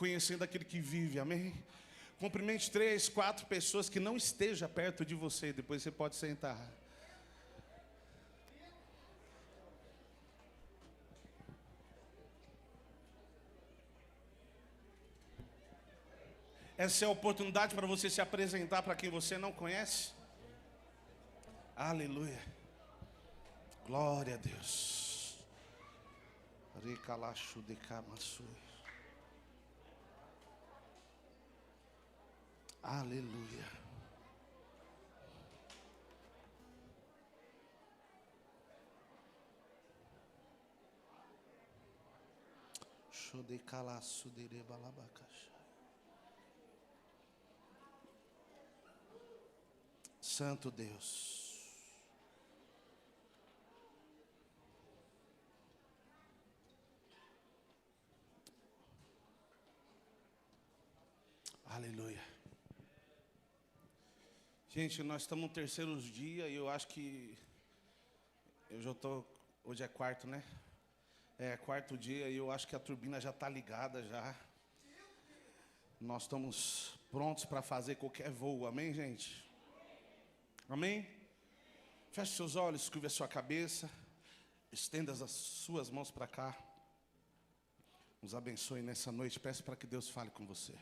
reconhecendo aquele que vive, amém? Cumprimente 3, 4 pessoas que não estejam perto de você, depois você pode sentar. Essa é a oportunidade para você se apresentar para quem você não conhece. Aleluia. Glória a Deus. Aleluia. Santo Deus. Aleluia. Gente, nós estamos no terceiro dia e eu acho que eu já estou, hoje é quarto, né? É quarto dia e eu acho que a turbina já está ligada já. Nós estamos prontos para fazer qualquer voo, amém, gente? Amém? Feche seus olhos, curve a sua cabeça, estenda as suas mãos para cá. Nos abençoe nessa noite, peço para que Deus fale com você.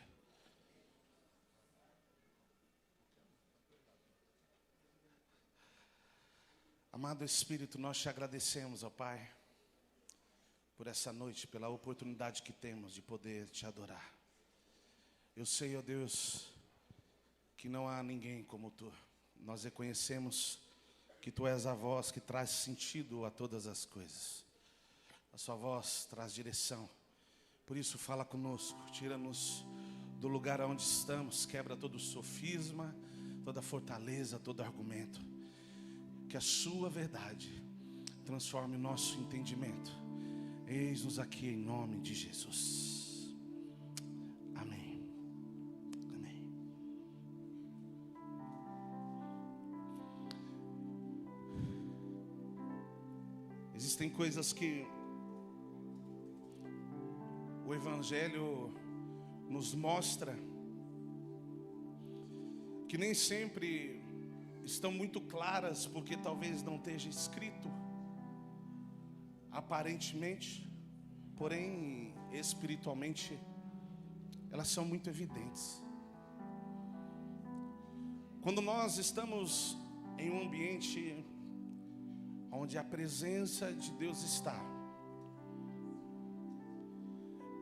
Amado Espírito, nós te agradecemos, ó Pai, por essa noite, pela oportunidade que temos de poder te adorar. Eu sei, ó Deus, que não há ninguém como Tu. Nós reconhecemos que Tu és a voz que traz sentido a todas as coisas. A Sua voz traz direção. Por isso, fala conosco, tira-nos do lugar onde estamos, quebra todo sofisma, toda fortaleza, todo argumento. Que a Sua verdade transforme o nosso entendimento. Eis-nos aqui em nome de Jesus. Amém. Amém. Existem coisas que o Evangelho nos mostra que nem sempre estão muito claras, porque talvez não esteja escrito aparentemente, porém espiritualmente elas são muito evidentes. Quando nós estamos em um ambiente onde a presença de Deus está,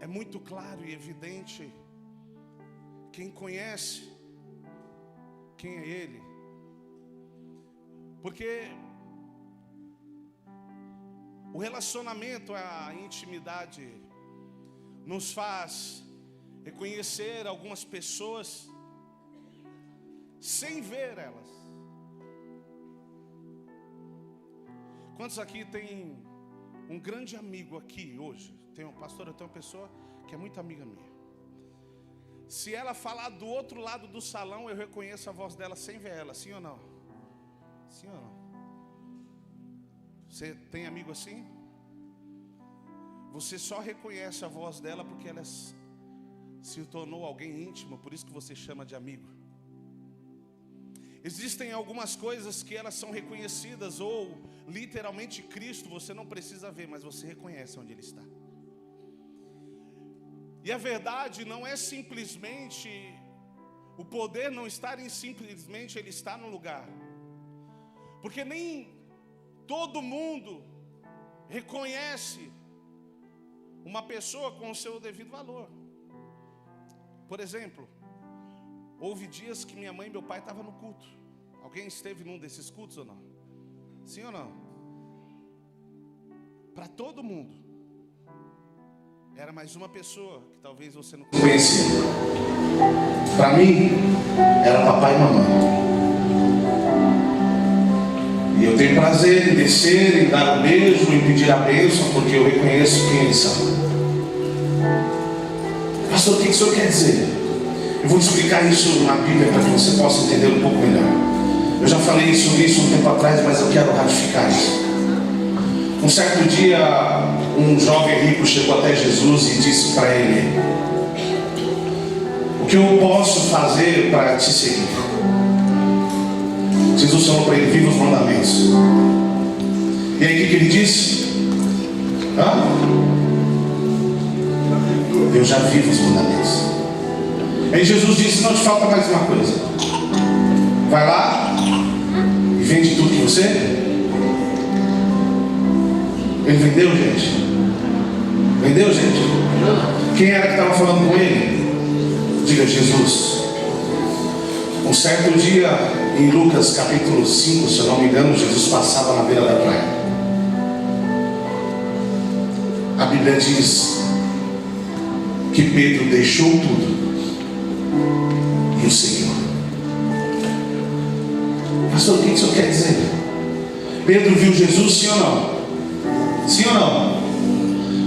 é muito claro e evidente quem conhece quem é Ele. Porque o relacionamento, a intimidade, nos faz reconhecer algumas pessoas sem ver elas. Quantos aqui tem um grande amigo aqui hoje? Pastor, eu tenho uma pessoa que é muito amiga minha. Se ela falar do outro lado do salão, eu reconheço a voz dela sem ver ela, sim ou não? Sim ou não? Você tem amigo assim? Você só reconhece a voz dela porque ela se tornou alguém íntimo, por isso que você chama de amigo. Existem algumas coisas que elas são reconhecidas, ou literalmente Cristo você não precisa ver, mas você reconhece onde Ele está. E a verdade não é simplesmente, o poder não está em simplesmente Ele está no lugar. Porque nem todo mundo reconhece uma pessoa com o seu devido valor. Por exemplo, houve dias que minha mãe e meu pai estavam no culto. Alguém esteve num desses cultos ou não? Sim ou não? Para todo mundo era mais uma pessoa que talvez você não conhecia. Para mim era papai e mamãe. E eu tenho prazer em descer, em dar um beijo, em pedir a bênção, porque eu reconheço quem eles são. Pastor, o que o senhor quer dizer? Eu vou te explicar isso na Bíblia para que você possa entender um pouco melhor. Eu já falei sobre isso um tempo atrás, mas eu quero ratificar isso. Um certo dia, um jovem rico chegou até Jesus e disse para ele: O que eu posso fazer para te seguir? Jesus falou para ele: viva os mandamentos. E aí o que ele disse? Eu já vivo os mandamentos. Aí Jesus disse: não te falta mais uma coisa. Vai lá e vende tudo que você. Ele vendeu, gente? Vendeu, gente? Quem era que estava falando com ele? Diga: Jesus. Um certo dia, em Lucas capítulo 5, se eu não me engano, Jesus passava na beira da praia. A Bíblia diz que Pedro deixou tudo e o seguiu. Pastor, o que isso quer dizer? Pedro viu Jesus, sim ou não? Sim ou não?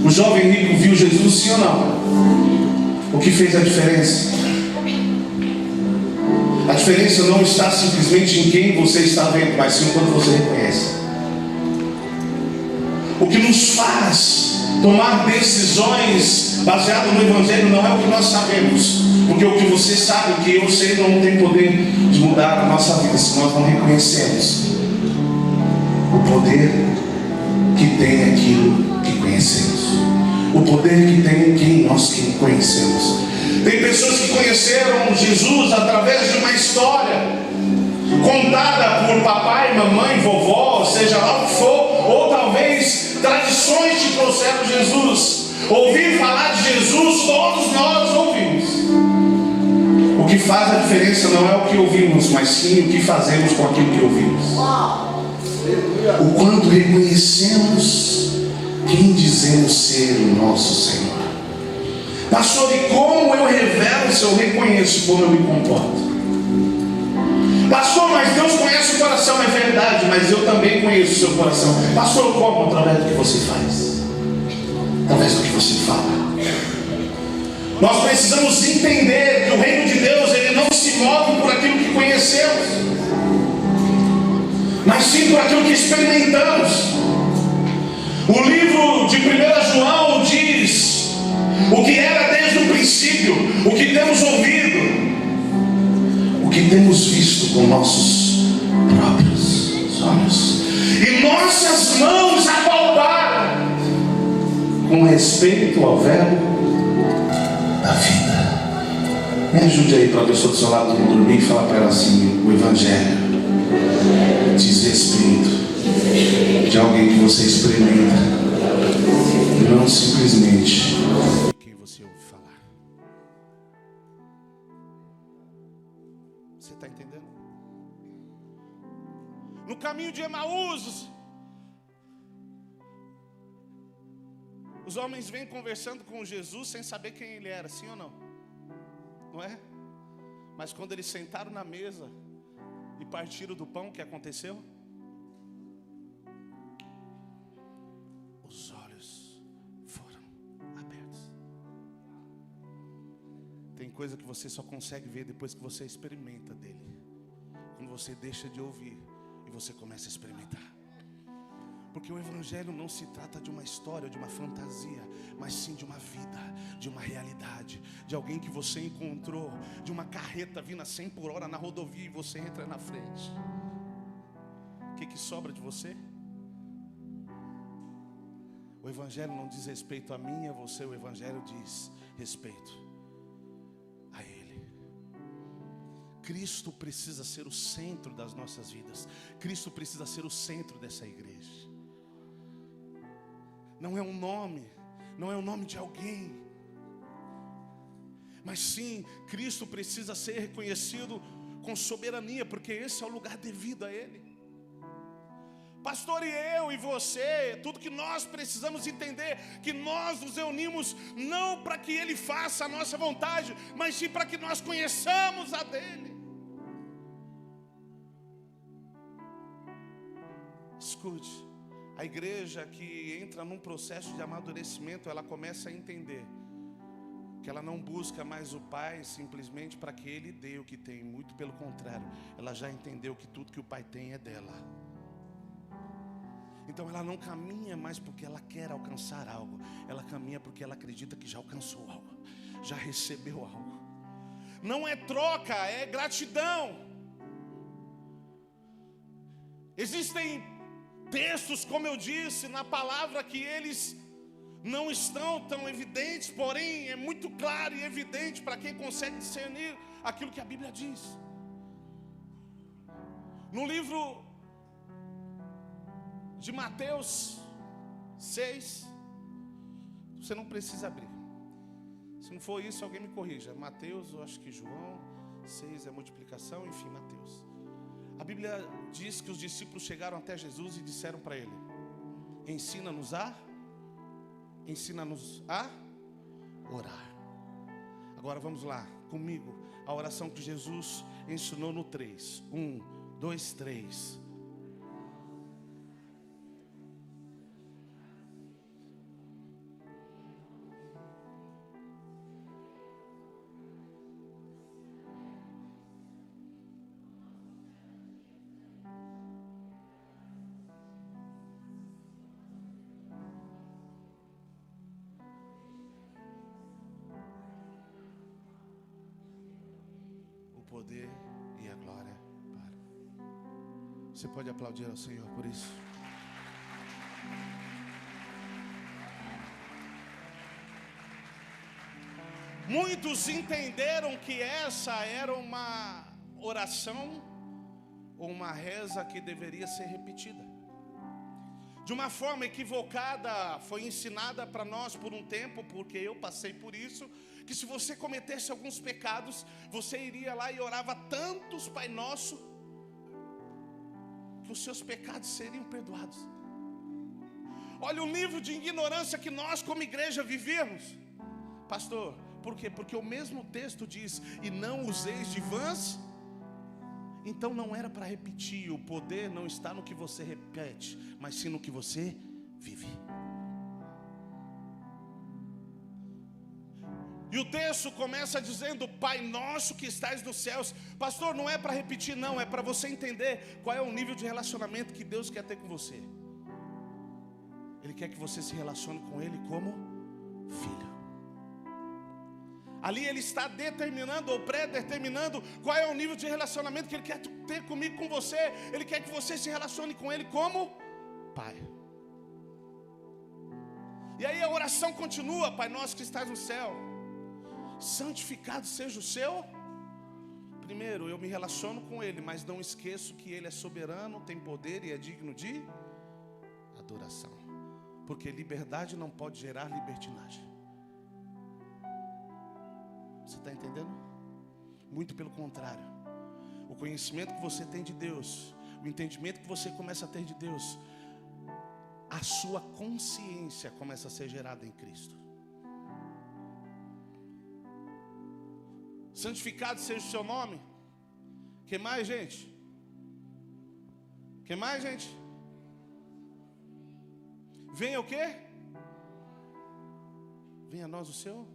O jovem rico viu Jesus, sim ou não? O que fez a diferença? A diferença não está simplesmente em quem você está vendo, mas sim quando você reconhece. O que nos faz tomar decisões baseadas no Evangelho não é o que nós sabemos, porque o que você sabe, o que eu sei, não tem poder de mudar a nossa vida se nós não reconhecemos o poder que tem aquilo que conhecemos, o poder que tem quem nós conhecemos. Tem pessoas que conheceram Jesus através de uma história contada por papai, mamãe, vovó, seja lá o que for, ou talvez tradições que trouxeram Jesus. Ouvir falar de Jesus, todos nós ouvimos. O que faz a diferença não é o que ouvimos, mas sim o que fazemos com aquilo que ouvimos. O quanto reconhecemos quem dizemos ser o nosso Senhor. Pastor, e como eu revelo se eu reconheço como eu me comporto? Pastor, mas Deus conhece o coração, é verdade, mas eu também conheço o seu coração. Pastor, como? Através do que você faz, através do que você fala. Nós precisamos entender que o reino de Deus, ele não se move por aquilo que conhecemos, mas sim por aquilo que experimentamos. O livro de 1 João diz o que era desde o princípio, o que temos ouvido, o que temos visto com nossos próprios olhos, e nossas mãos apalparam com respeito ao verbo da vida. Me ajude aí para a pessoa do seu lado não dormir e falar para ela assim: o Evangelho diz respeito de alguém que você experimenta, não simplesmente quem você ouve falar. Você está entendendo? No caminho de Emaús, os homens vêm conversando com Jesus sem saber quem ele era, sim ou não? Não é? Mas quando eles sentaram na mesa e partiram do pão, o que aconteceu? Os olhos foram abertos. Tem coisa que você só consegue ver depois que você experimenta dele. Quando você deixa de ouvir e você começa a experimentar. Porque o Evangelho não se trata de uma história, de uma fantasia, mas sim de uma vida, de uma realidade, de alguém que você encontrou, de uma carreta vindo a 100 por hora na rodovia e você entra na frente. O que sobra de você? O Evangelho não diz respeito a mim e a você, o Evangelho diz respeito a Ele. Cristo precisa ser o centro das nossas vidas. Cristo precisa ser o centro dessa igreja. Não é um nome, não é o nome de alguém, mas sim, Cristo precisa ser reconhecido com soberania, porque esse é o lugar devido a Ele. Pastor, e eu e você, tudo que nós precisamos entender, que nós nos reunimos não para que Ele faça a nossa vontade, mas sim para que nós conheçamos a dEle. Escute. A igreja que entra num processo de amadurecimento, ela começa a entender que ela não busca mais o Pai simplesmente para que Ele dê o que tem. Muito pelo contrário, ela já entendeu que tudo que o Pai tem é dela. Então ela não caminha mais porque ela quer alcançar algo. Ela caminha porque ela acredita que já alcançou algo, já recebeu algo. não é troca, é gratidão. Existem textos, como eu disse, na palavra que eles não estão tão evidentes, porém é muito claro e evidente para quem consegue discernir aquilo que a Bíblia diz. No livro de Mateus 6, você não precisa abrir. Se não for isso, alguém me corrija. Mateus, eu acho que João 6 é multiplicação, enfim, Mateus. A Bíblia diz que os discípulos chegaram até Jesus e disseram para ele: ensina-nos a orar. Agora vamos lá, comigo, a oração que Jesus ensinou no 3. 1, 2, 3. Poder e a glória para. Você pode aplaudir ao Senhor por isso? Muitos entenderam que essa era uma oração ou uma reza que deveria ser repetida. De uma forma equivocada, foi ensinada para nós por um tempo, porque eu passei por isso, que se você cometesse alguns pecados, você iria lá e orava tantos Pai Nosso, que os seus pecados seriam perdoados. Olha o nível de ignorância que nós como igreja vivíamos. Pastor, por quê? Porque o mesmo texto diz: e não useis de vãs. Então não era para repetir. O poder não está no que você repete, mas sim no que você vive. E o texto começa dizendo: Pai nosso que estás nos céus. Pastor, não é para repetir não, é para você entender qual é o nível de relacionamento que Deus quer ter com você. Ele quer que você se relacione com Ele como filho. Ali Ele está determinando ou pré-determinando qual é o nível de relacionamento que Ele quer ter comigo, com você. Ele quer que você se relacione com Ele como Pai. E aí a oração continua: Pai nosso que estás no céu, santificado seja o seu. Primeiro, eu me relaciono com Ele, mas não esqueço que Ele é soberano, tem poder e é digno de adoração. Porque liberdade não pode gerar libertinagem. Você está entendendo? Muito pelo contrário. O conhecimento que você tem de Deus, o entendimento que você começa a ter de Deus, a sua consciência começa a ser gerada em Cristo. Santificado seja o seu nome. Que mais, gente? Que mais, gente? Venha o quê? Venha a nós o seu.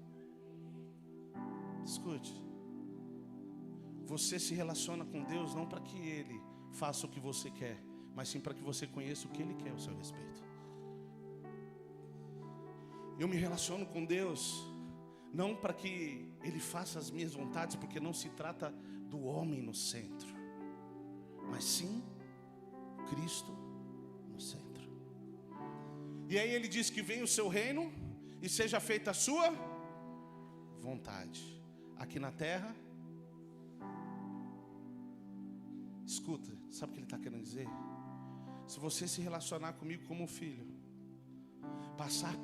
Escute. Você se relaciona com Deus não para que Ele faça o que você quer, mas sim para que você conheça o que Ele quer ao seu respeito. Eu me relaciono com Deus não para que Ele faça as minhas vontades, porque não se trata do homem no centro, mas sim Cristo no centro. E aí Ele diz que venha o seu reino e seja feita a sua vontade, aqui na terra. Escuta, sabe o que Ele está querendo dizer? Se você se relacionar comigo como filho, passar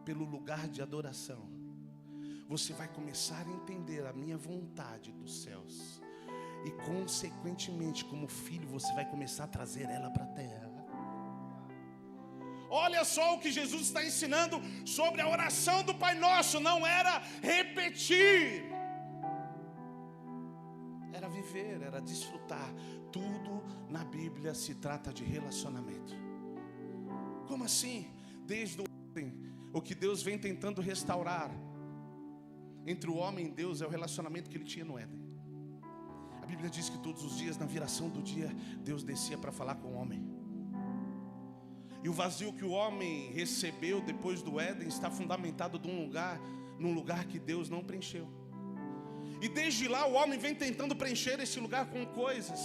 pelo lugar de adoração, você vai começar a entender a minha vontade dos céus. E consequentemente, como filho, você vai começar a trazer ela para a terra. Olha só o que Jesus está ensinando sobre a oração do Pai Nosso. Não era repetir, era viver, era desfrutar. Tudo na Bíblia se trata de relacionamento. Como assim? Desde o que Deus vem tentando restaurar entre o homem e Deus é o relacionamento que Ele tinha no Éden. A Bíblia diz que todos os dias, na viração do dia, Deus descia para falar com o homem. E o vazio que o homem recebeu depois do Éden está fundamentado num lugar que Deus não preencheu. E desde lá o homem vem tentando preencher esse lugar com coisas.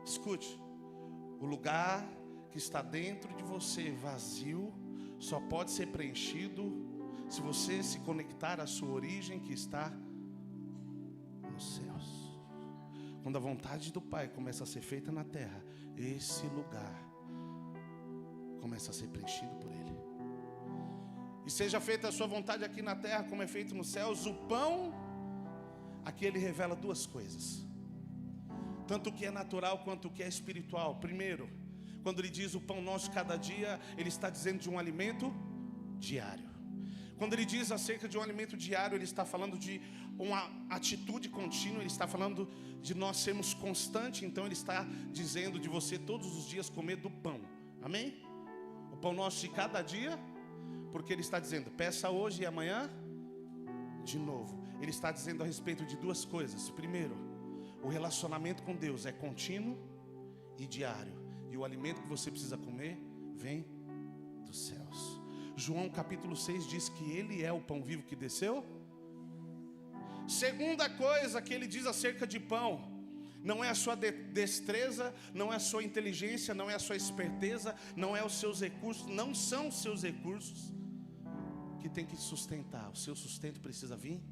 Escute, o lugar que está dentro de você vazio só pode ser preenchido se você se conectar à sua origem, que está nos céus. Quando a vontade do Pai começa a ser feita na terra, esse lugar começa a ser preenchido por Ele. E seja feita a sua vontade aqui na terra como é feito nos céus. O pão, aqui ele revela duas coisas, tanto o que é natural quanto o que é espiritual. Primeiro, quando ele diz o pão nosso de cada dia, ele está dizendo de um alimento diário. Quando ele diz acerca de um alimento diário, ele está falando de uma atitude contínua, ele está falando de nós sermos constantes. Então ele está dizendo de você todos os dias comer do pão. Amém? O pão nosso de cada dia, porque ele está dizendo, peça hoje e amanhã de novo. Ele está dizendo a respeito de duas coisas. Primeiro, o relacionamento com Deus é contínuo e diário. E o alimento que você precisa comer vem dos céus. João capítulo 6 diz que Ele é o pão vivo que desceu. Segunda coisa que Ele diz acerca de pão, não é a sua destreza, não é a sua inteligência, não é a sua esperteza, não é os seus recursos, não são os seus recursos que tem que sustentar. O seu sustento precisa vir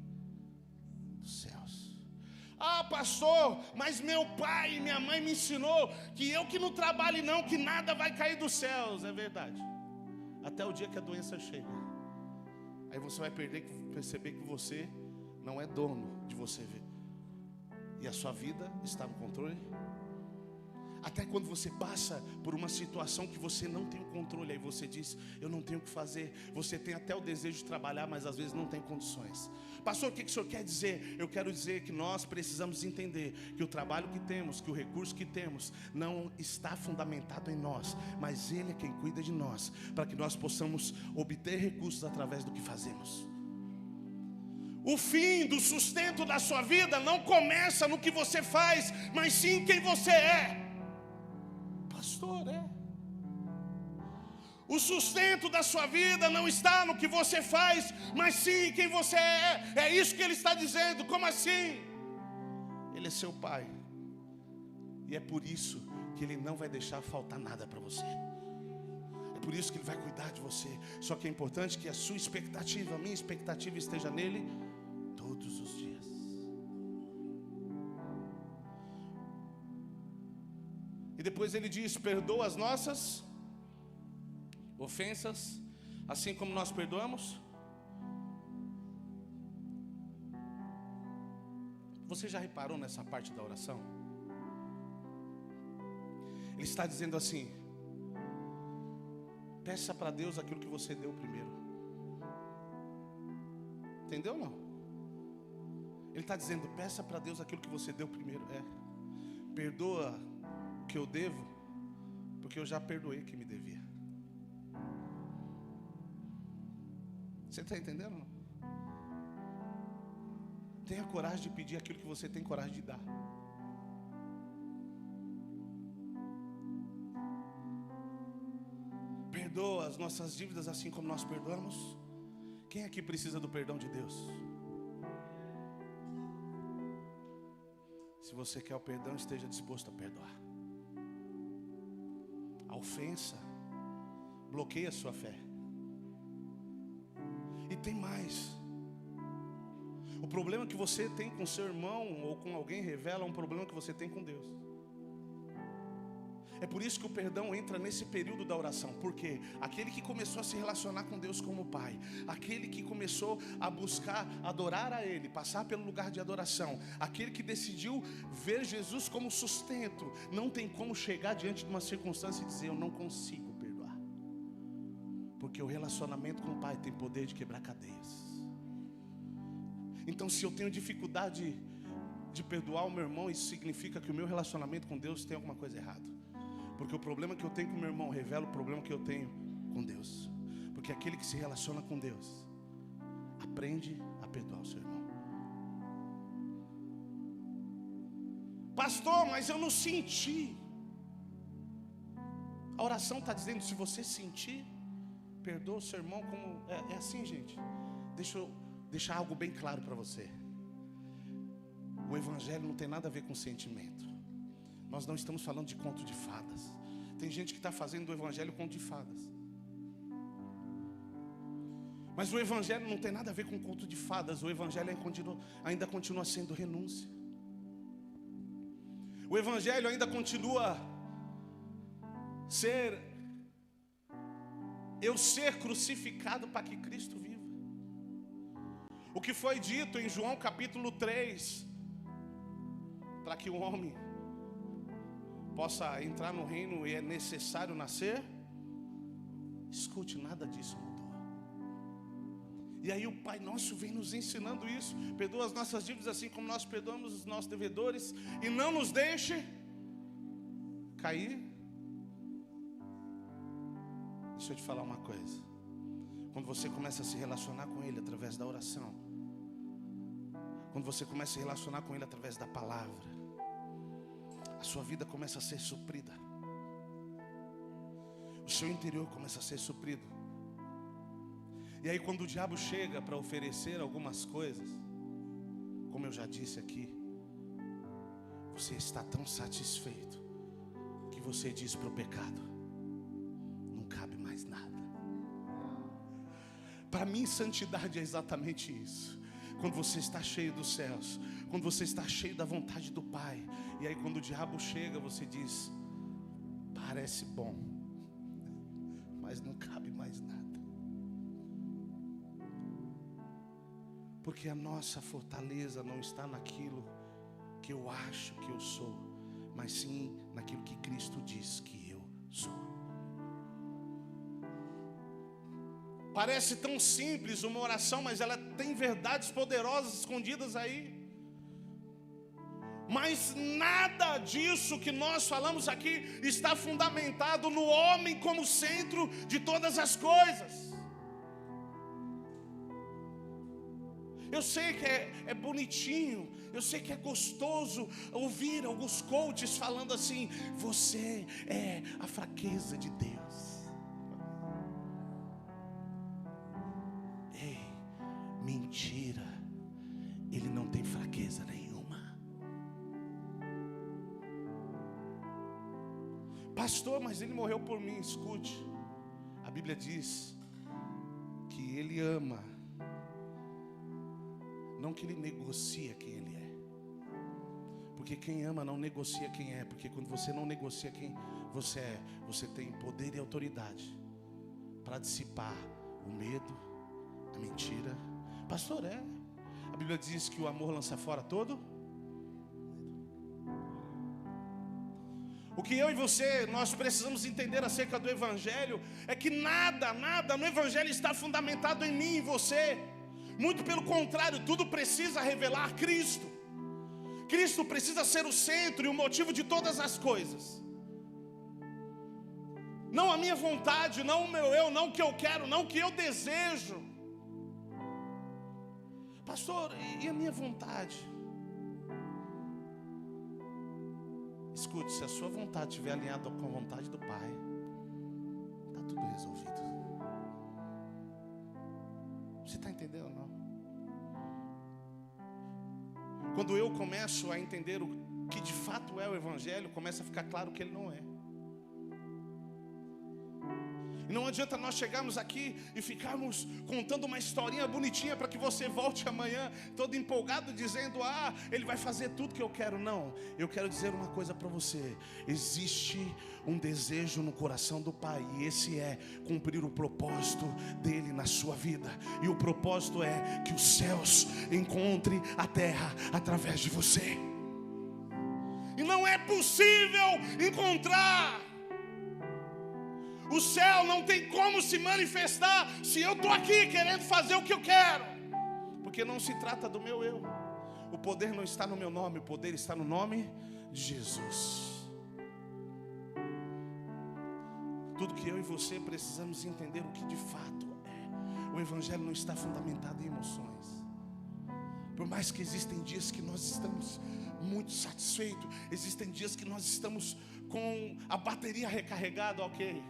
dos céus. Ah, pastor, mas meu pai e minha mãe me ensinou que eu que não trabalhe não, que nada vai cair dos céus. É verdade, até o dia que a doença chega. Aí você vai perceber que você não é dono de você ver, e a sua vida está no controle. Até quando você passa por uma situação que você não tem o controle, aí você diz, eu não tenho o que fazer. Você tem até o desejo de trabalhar, mas às vezes não tem condições. Pastor, o que o senhor quer dizer? Eu quero dizer que nós precisamos entender que o trabalho que temos, que o recurso que temos, não está fundamentado em nós, mas Ele é quem cuida de nós, para que nós possamos obter recursos através do que fazemos. O fim do sustento da sua vida não começa no que você faz, mas sim quem você é. Pastor, o sustento da sua vida não está no que você faz, mas sim quem você é. É isso que ele está dizendo. Como assim? Ele é seu pai, e é por isso que ele não vai deixar faltar nada para você. É por isso que ele vai cuidar de você. Só que é importante que a sua expectativa, a minha expectativa, esteja nele todos os dias. E depois ele diz, perdoa as nossas ofensas, assim como nós perdoamos. Você já reparou nessa parte da oração? Ele está dizendo assim, peça para Deus aquilo que você deu primeiro. Entendeu ou não? Ele está dizendo, peça para Deus aquilo que você deu primeiro. Perdoa o que eu devo, porque eu já perdoei quem me devia. Você está entendendo? Não? Tenha coragem de pedir aquilo que você tem coragem de dar. Perdoa as nossas dívidas assim como nós perdoamos. Quem aqui precisa do perdão de Deus? Se você quer o perdão, esteja disposto a perdoar. A ofensa bloqueia a sua fé. E tem mais. O problema que você tem com seu irmão ou com alguém revela um problema que você tem com Deus. É por isso que o perdão entra nesse período da oração. Porque aquele que começou a se relacionar com Deus como Pai, aquele que começou a buscar adorar a Ele, passar pelo lugar de adoração, aquele que decidiu ver Jesus como sustento, não tem como chegar diante de uma circunstância e dizer, eu não consigo perdoar. Porque o relacionamento com o Pai tem poder de quebrar cadeias. Então, se eu tenho dificuldade de perdoar o meu irmão, isso significa que o meu relacionamento com Deus tem alguma coisa errada. Porque o problema que eu tenho com o meu irmão revela o problema que eu tenho com Deus. Porque aquele que se relaciona com Deus aprende a perdoar o seu irmão. Pastor, mas eu não senti. A oração está dizendo, se você sentir, perdoa o seu irmão como... É assim, gente. Deixa eu deixar algo bem claro para você. O evangelho não tem nada a ver com sentimento. Nós não estamos falando de conto de fadas. Tem gente que está fazendo do evangelho conto de fadas. Mas o evangelho não tem nada a ver com conto de fadas. O evangelho ainda continua sendo renúncia. O evangelho ainda continua eu ser crucificado para que Cristo viva. O que foi dito em João capítulo 3, para que o homem possa entrar no reino e é necessário nascer. Escute, nada disso mudou. E aí o Pai Nosso vem nos ensinando isso. Perdoa as nossas dívidas assim como nós perdoamos os nossos devedores, e não nos deixe cair. Deixa eu te falar uma coisa. Quando você começa a se relacionar com Ele através da oração, quando você começa a se relacionar com Ele através da palavra, a sua vida começa a ser suprida. O seu interior começa a ser suprido. E aí quando o diabo chega para oferecer algumas coisas, como eu já disse aqui, você está tão satisfeito que você diz para o pecado: não cabe mais nada. Para mim, santidade é exatamente isso. Quando você está cheio dos céus, quando você está cheio da vontade do Pai, e aí quando o diabo chega, você diz: parece bom, mas não cabe mais nada. Porque a nossa fortaleza não está naquilo que eu acho que eu sou, mas sim naquilo que Cristo diz que eu sou. Parece tão simples uma oração, mas ela tem verdades poderosas escondidas aí. Mas nada disso que nós falamos aqui está fundamentado no homem como centro de todas as coisas. Eu sei que é bonitinho, eu sei que é gostoso ouvir alguns coaches falando assim: você é a fraqueza de Deus. Ei, mentira, Ele não tem fraqueza nenhuma. Pastor, mas Ele morreu por mim. Escute, a Bíblia diz que Ele ama, não que Ele negocia quem Ele é. Porque quem ama não negocia quem é. Porque quando você não negocia quem você é, você tem poder e autoridade para dissipar o medo, a mentira. Pastor, a Bíblia diz que o amor lança fora todo. O que eu e você, nós precisamos entender acerca do Evangelho é que nada no Evangelho está fundamentado em mim e em você. Muito pelo contrário, tudo precisa revelar Cristo. Cristo precisa ser o centro e o motivo de todas as coisas. Não a minha vontade, não o meu eu, não o que eu quero, não o que eu desejo. Pastor, e a minha vontade? Escute, se a sua vontade estiver alinhada com a vontade do Pai, está tudo resolvido. Você está entendendo, não? Quando eu começo a entender o que de fato é o Evangelho, começa a ficar claro que ele não é. E não adianta nós chegarmos aqui e ficarmos contando uma historinha bonitinha para que você volte amanhã todo empolgado dizendo: ele vai fazer tudo que eu quero. Não, eu quero dizer uma coisa para você. Existe um desejo no coração do Pai, e esse é cumprir o propósito dele na sua vida. E o propósito é que os céus encontrem a terra através de você. E não é possível encontrar. O céu não tem como se manifestar se eu estou aqui querendo fazer o que eu quero. Porque não se trata do meu eu. O poder não está no meu nome, o poder está no nome de Jesus. Tudo que eu e você precisamos entender o que de fato é. O Evangelho não está fundamentado em emoções. Por mais que existem dias que nós estamos muito satisfeitos, existem dias que nós estamos com a bateria recarregada, ok.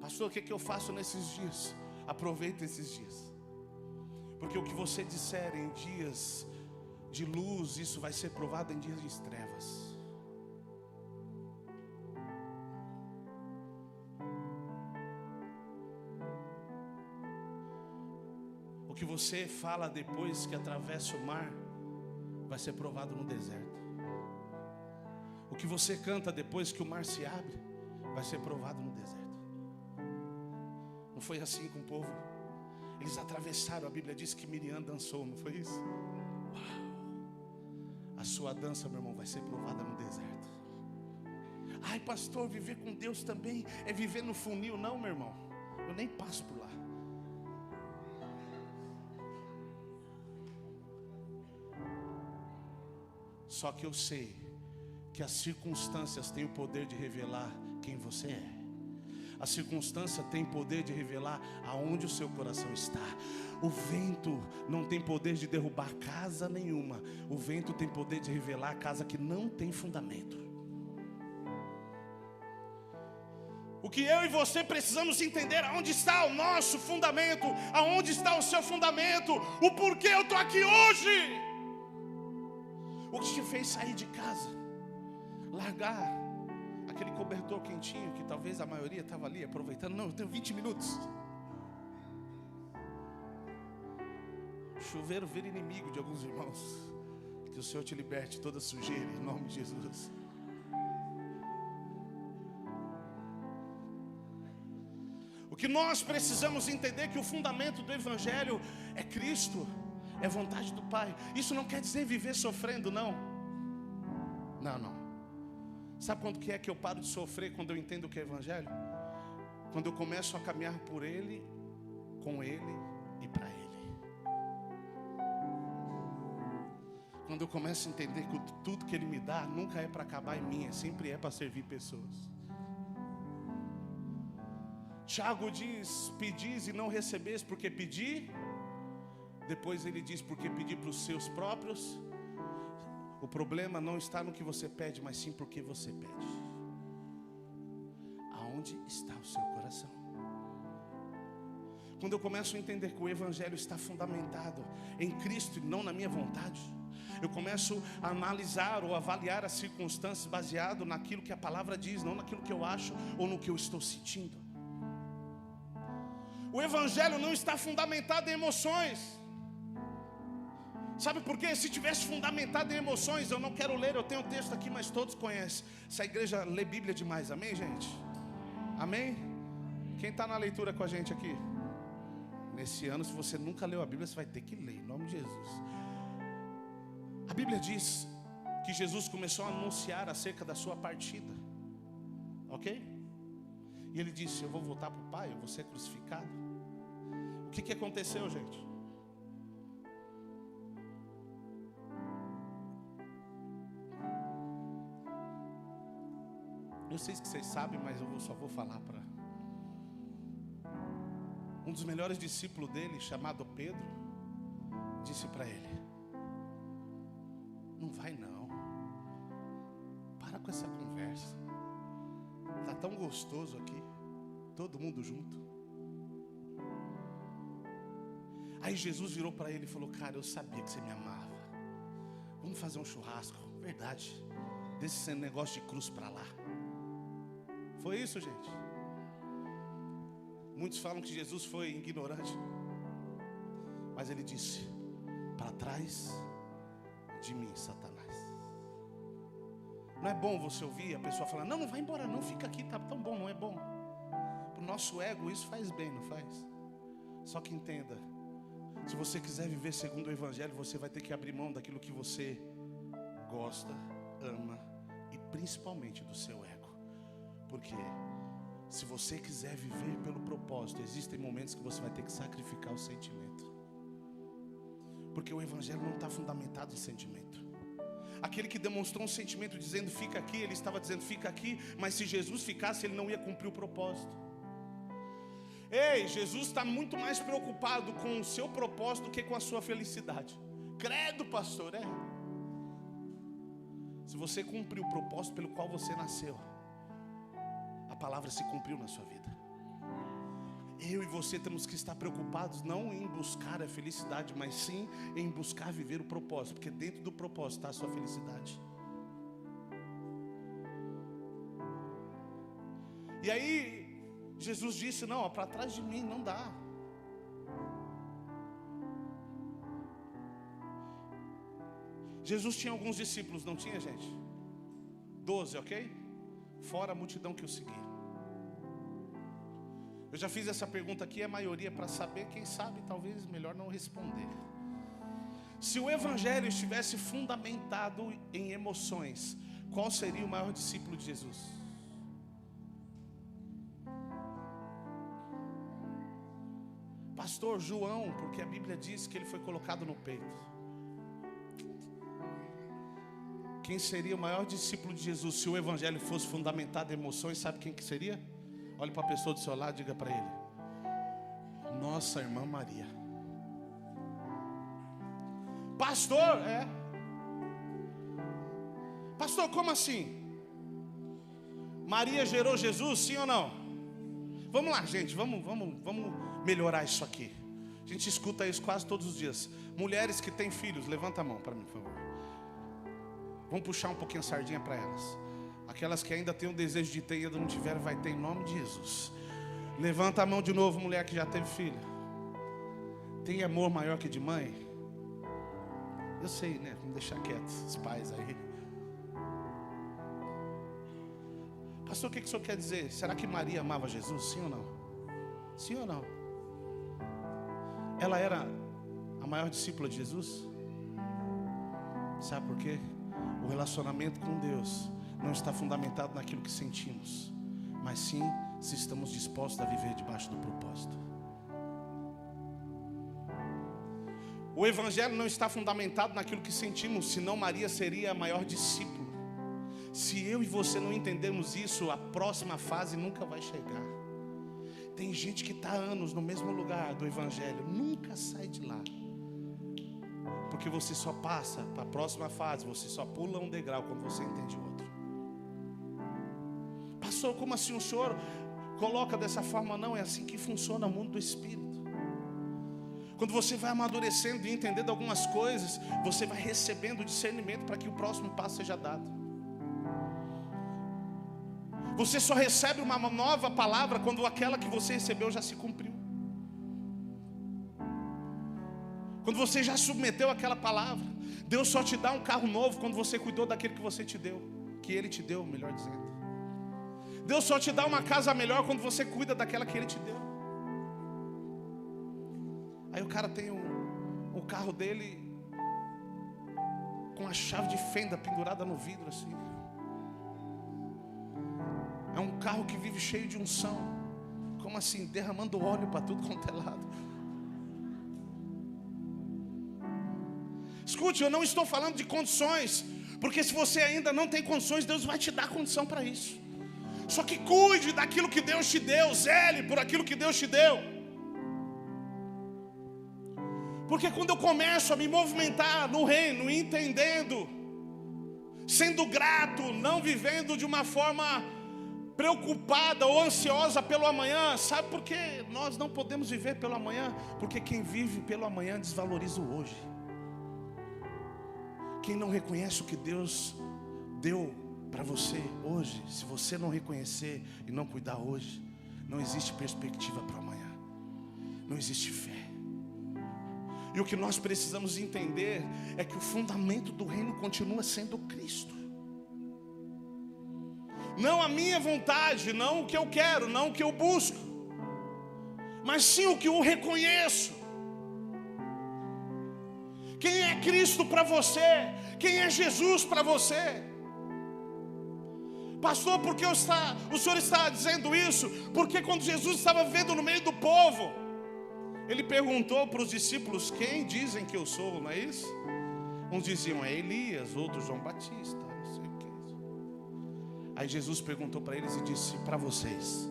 Pastor, o que eu faço nesses dias? Aproveita esses dias. Porque o que você disser em dias de luz, isso vai ser provado em dias de trevas. O que você fala depois que atravessa o mar, vai ser provado no deserto. O que você canta depois que o mar se abre, vai ser provado no deserto. Não foi assim com o povo? Eles atravessaram, a Bíblia diz que Miriam dançou, não foi isso? Uau! A sua dança, meu irmão, vai ser provada no deserto. Ai, pastor, viver com Deus também é viver no funil. Não, meu irmão, eu nem passo por lá. Só que eu sei que as circunstâncias têm o poder de revelar quem você é. A circunstância tem poder de revelar aonde o seu coração está. O vento não tem poder de derrubar casa nenhuma. O vento tem poder de revelar a casa que não tem fundamento. O que eu e você precisamos entender, aonde está o nosso fundamento, aonde está o seu fundamento, o porquê eu estou aqui hoje. O que te fez sair de casa, largar aquele cobertor quentinho, que talvez a maioria estava ali aproveitando. Não, eu tenho 20 minutos. O chuveiro vira inimigo de alguns irmãos. Que o Senhor te liberte de toda sujeira, em nome de Jesus. O que nós precisamos entender é que o fundamento do Evangelho é Cristo. É vontade do Pai. Isso não quer dizer viver sofrendo, não. Não. Sabe quando que é que eu paro de sofrer quando eu entendo o que é Evangelho? Quando eu começo a caminhar por Ele, com Ele e para Ele. Quando eu começo a entender que tudo que Ele me dá nunca é para acabar em mim, sempre é para servir pessoas. Tiago diz: pedis e não recebeis porque pedi. Depois ele diz: porque pedir para os seus próprios. O problema não está no que você pede, mas sim porque você pede. Aonde está o seu coração? Quando eu começo a entender que o Evangelho está fundamentado em Cristo e não na minha vontade, eu começo a analisar ou avaliar as circunstâncias baseado naquilo que a palavra diz, não naquilo que eu acho ou no que eu estou sentindo. O Evangelho não está fundamentado em emoções. Sabe por quê? Se tivesse fundamentado em emoções, eu não quero ler, eu tenho o texto aqui, mas todos conhecem. Essa igreja lê Bíblia demais, amém, gente? Amém? Quem está na leitura com a gente aqui? Nesse ano, se você nunca leu a Bíblia, você vai ter que ler, em nome de Jesus. A Bíblia diz que Jesus começou a anunciar acerca da sua partida, ok? E ele disse: eu vou voltar para o Pai, eu vou ser crucificado. O que aconteceu, gente? Eu sei que vocês sabem, mas eu só vou falar para... Um dos melhores discípulos dele, chamado Pedro, disse para ele: não vai não. Para com essa conversa. Está tão gostoso aqui, todo mundo junto. Aí Jesus virou para ele e falou: cara, eu sabia que você me amava. Vamos fazer um churrasco. Verdade. Desse negócio de cruz para lá. Foi isso, gente. Muitos falam que Jesus foi ignorante, mas ele disse: para trás de mim, Satanás. Não é bom você ouvir a pessoa falar: não vai embora não, fica aqui, tá tão bom. Não é bom. Para o nosso ego isso faz bem, não faz? Só que entenda, se você quiser viver segundo o Evangelho, você vai ter que abrir mão daquilo que você gosta, ama e principalmente do seu ego. Porque se você quiser viver pelo propósito, existem momentos que você vai ter que sacrificar o sentimento. Porque o Evangelho não está fundamentado em sentimento. Aquele que demonstrou um sentimento dizendo fica aqui, ele estava dizendo fica aqui, mas se Jesus ficasse, ele não ia cumprir o propósito. Ei, Jesus está muito mais preocupado com o seu propósito do que com a sua felicidade. Credo, pastor, é. Se você cumprir o propósito pelo qual você nasceu, a palavra se cumpriu na sua vida. Eu e você temos que estar preocupados não em buscar a felicidade, mas sim em buscar viver o propósito, porque dentro do propósito está a sua felicidade. E aí Jesus disse: não, para trás de mim não dá. Jesus tinha alguns discípulos, não tinha, gente? 12, ok? Fora a multidão que o seguia. Eu já fiz essa pergunta aqui, a maioria para saber, quem sabe talvez melhor não responder. Se o evangelho estivesse fundamentado em emoções, qual seria o maior discípulo de Jesus? Pastor João, porque a Bíblia diz que ele foi colocado no peito. Quem seria o maior discípulo de Jesus se o evangelho fosse fundamentado em emoções? Sabe quem que seria? Olhe para a pessoa do seu lado e diga para ele: nossa irmã Maria. Pastor, pastor, como assim? Maria gerou Jesus, sim ou não? Vamos lá, gente, vamos melhorar isso aqui. A gente escuta isso quase todos os dias. Mulheres que têm filhos, levanta a mão para mim, por favor. Vamos puxar um pouquinho a sardinha para elas. Aquelas que ainda têm o desejo de ter e ainda não tiveram, vai ter em nome de Jesus. Levanta a mão de novo, mulher que já teve filho. Tem amor maior que de mãe? Eu sei, né? Vamos deixar quieto os pais aí. Pastor, o que o senhor quer dizer? Será que Maria amava Jesus? Sim ou não? Sim ou não? Ela era a maior discípula de Jesus? Sabe por quê? O relacionamento com Deus não está fundamentado naquilo que sentimos, mas sim se estamos dispostos a viver debaixo do propósito. O evangelho não está fundamentado naquilo que sentimos, senão Maria seria a maior discípula. Se eu e você não entendermos isso, a próxima fase nunca vai chegar. Tem gente que está há anos no mesmo lugar do evangelho, nunca sai de lá. Porque você só passa para a próxima fase, você só pula um degrau quando você entende o outro. Pastor, como assim o senhor coloca dessa forma? Não, é assim que funciona o mundo do Espírito. Quando você vai amadurecendo e entendendo algumas coisas, você vai recebendo discernimento para que o próximo passo seja dado. Você só recebe uma nova palavra quando aquela que você recebeu já se cumpriu. Quando você já submeteu aquela palavra. Deus só te dá um carro novo quando você cuidou daquele que você te deu, que Ele te deu, melhor dizendo. Deus só te dá uma casa melhor quando você cuida daquela que Ele te deu. Aí o cara tem o carro dele com a chave de fenda pendurada no vidro assim. É um carro que vive cheio de unção. Como assim? Derramando óleo para tudo quanto é lado. Escute, eu não estou falando de condições, porque se você ainda não tem condições, Deus vai te dar condição para isso. Só que cuide daquilo que Deus te deu, zele por aquilo que Deus te deu. Porque quando eu começo a me movimentar no reino, entendendo, sendo grato, não vivendo de uma forma preocupada ou ansiosa pelo amanhã, sabe por que nós não podemos viver pelo amanhã? Porque quem vive pelo amanhã desvaloriza o hoje. Quem não reconhece o que Deus deu para você hoje, se você não reconhecer e não cuidar hoje, não existe perspectiva para amanhã, não existe fé. E o que nós precisamos entender é que o fundamento do reino continua sendo Cristo. Não a minha vontade, não o que eu quero, não o que eu busco, mas sim o que eu reconheço. Quem é Cristo para você? Quem é Jesus para você? Pastor, por que o senhor está dizendo isso? Porque quando Jesus estava vivendo no meio do povo, Ele perguntou para os discípulos: quem dizem que eu sou, não é isso? Uns diziam é Elias, outros João Batista, não sei o que. Aí Jesus perguntou para eles e disse: para vocês?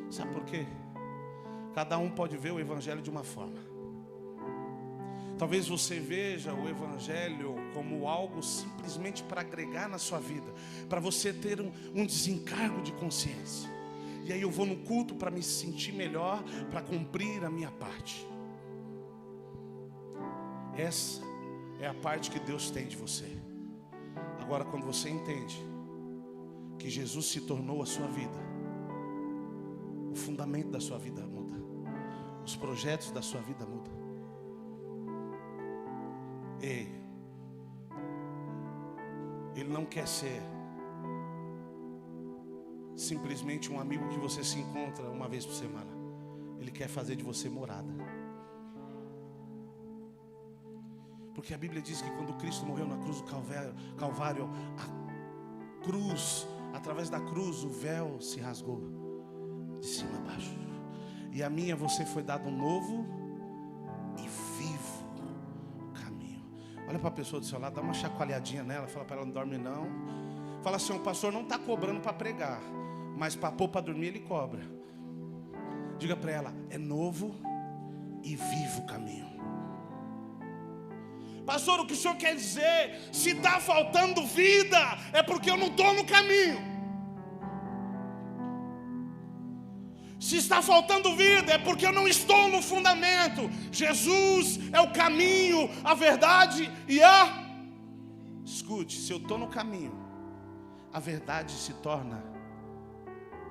Sabe por quê? Cada um pode ver o evangelho de uma forma. Talvez você veja o evangelho como algo simplesmente para agregar na sua vida, para você ter um desencargo de consciência. E aí eu vou no culto para me sentir melhor, para cumprir a minha parte. Essa é a parte que Deus tem de você. Agora, quando você entende que Jesus se tornou a sua vida, o fundamento da sua vida muda, os projetos da sua vida mudam. Ei, Ele não quer ser simplesmente um amigo que você se encontra uma vez por semana. Ele quer fazer de você morada. Porque a Bíblia diz que quando Cristo morreu na cruz do Calvário, a cruz, através da cruz, o véu se rasgou de cima a baixo. E a mim e a você foi dado um novo e vivo caminho. Olha para a pessoa do seu lado, dá uma chacoalhadinha nela, fala para ela: não dorme não. Fala assim: o pastor não está cobrando para pregar, mas para pôr para dormir ele cobra. Diga para ela: é novo e vivo caminho. Pastor, o que o senhor quer dizer? Se está faltando vida, é porque eu não estou no caminho. Se está faltando vida, é porque eu não estou no fundamento. Jesus é o caminho, a verdade e a... Escute, se eu estou no caminho, a verdade se torna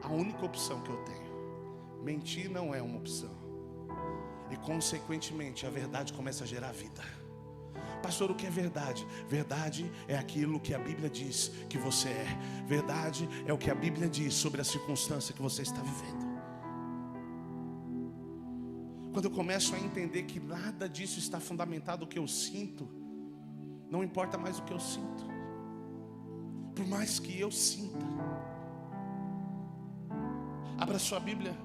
a única opção que eu tenho. Mentir não é uma opção. E consequentemente a verdade começa a gerar vida. Pastor, o que é verdade? Verdade é aquilo que a Bíblia diz que você é. Verdade é o que a Bíblia diz sobre a circunstância que você está vivendo. Quando eu começo a entender que nada disso está fundamentado no que eu sinto, não importa mais o que eu sinto, por mais que eu sinta. Abra sua Bíblia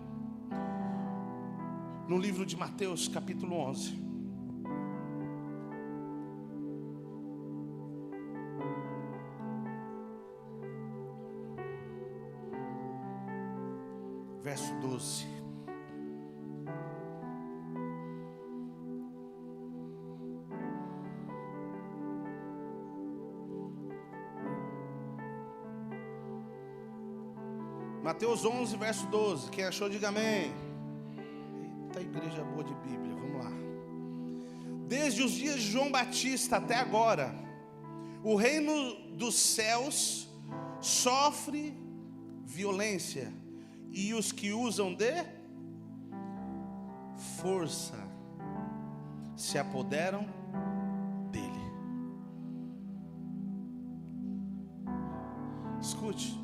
no livro de Mateus, capítulo 11. Verso 12. Mateus 11, verso 12. Quem achou, diga amém. Eita, igreja boa de Bíblia, vamos lá. Desde os dias de João Batista até agora, o reino dos céus sofre violência, e os que usam de força se apoderam dele. Escute,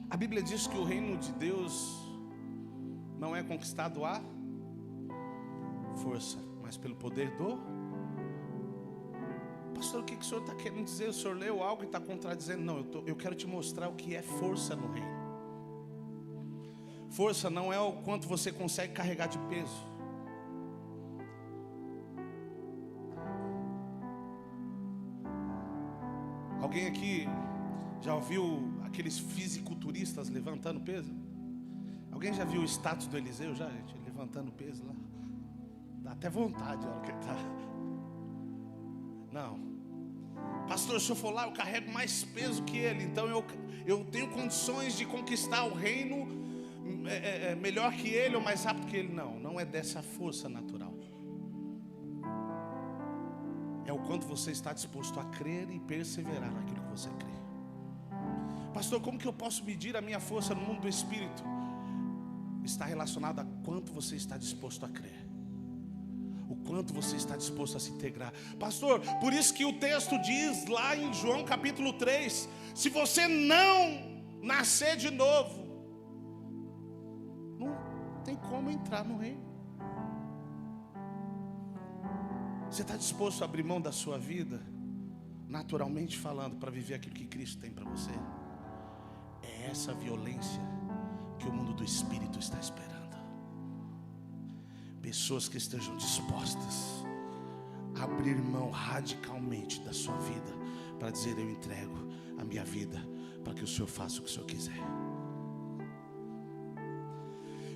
a Bíblia diz que o reino de Deus não é conquistado à força, mas pelo poder do... Pastor, o que o senhor está querendo dizer? O senhor leu algo e está contradizendo? Não, eu quero te mostrar o que é força no reino. Força não é o quanto você consegue carregar de peso. Alguém aqui já ouviu aqueles fisiculturistas levantando peso? Alguém já viu o status do Eliseu já, gente? Levantando peso lá. Dá até vontade a hora que ele está. Não. Pastor, se eu for lá eu carrego mais peso que ele, então eu tenho condições de conquistar o reino melhor que ele ou mais rápido que ele. Não é dessa força natural. É o quanto você está disposto a crer e perseverar naquilo que você crê. Pastor, como que eu posso medir a minha força no mundo do Espírito? Está relacionado a quanto você está disposto a crer, o quanto você está disposto a se integrar. Pastor, por isso que o texto diz lá em João capítulo 3, se você não nascer de novo, não tem como entrar no reino. Você está disposto a abrir mão da sua vida, naturalmente falando, para viver aquilo que Cristo tem para você? É essa violência que o mundo do Espírito está esperando. Pessoas que estejam dispostas a abrir mão radicalmente da sua vida, para dizer: eu entrego a minha vida para que o Senhor faça o que o Senhor quiser.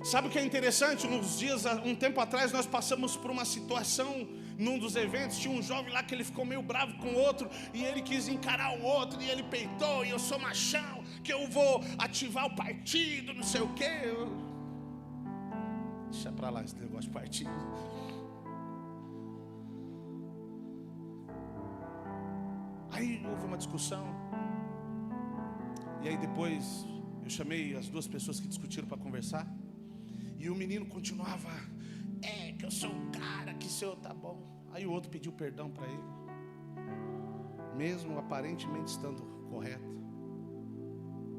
Sabe o que é interessante? Um tempo atrás nós passamos por uma situação num dos eventos. Tinha um jovem lá que ele ficou meio bravo com o outro, e ele quis encarar o outro, e ele peitou: e eu sou machão, que eu vou ativar o partido, não sei o quê. Deixa pra lá esse negócio de partido. Aí houve uma discussão. E aí depois eu chamei as duas pessoas que discutiram para conversar. E o menino continuava: que eu sou um cara, que o senhor tá bom. Aí o outro pediu perdão para ele, mesmo aparentemente estando correto,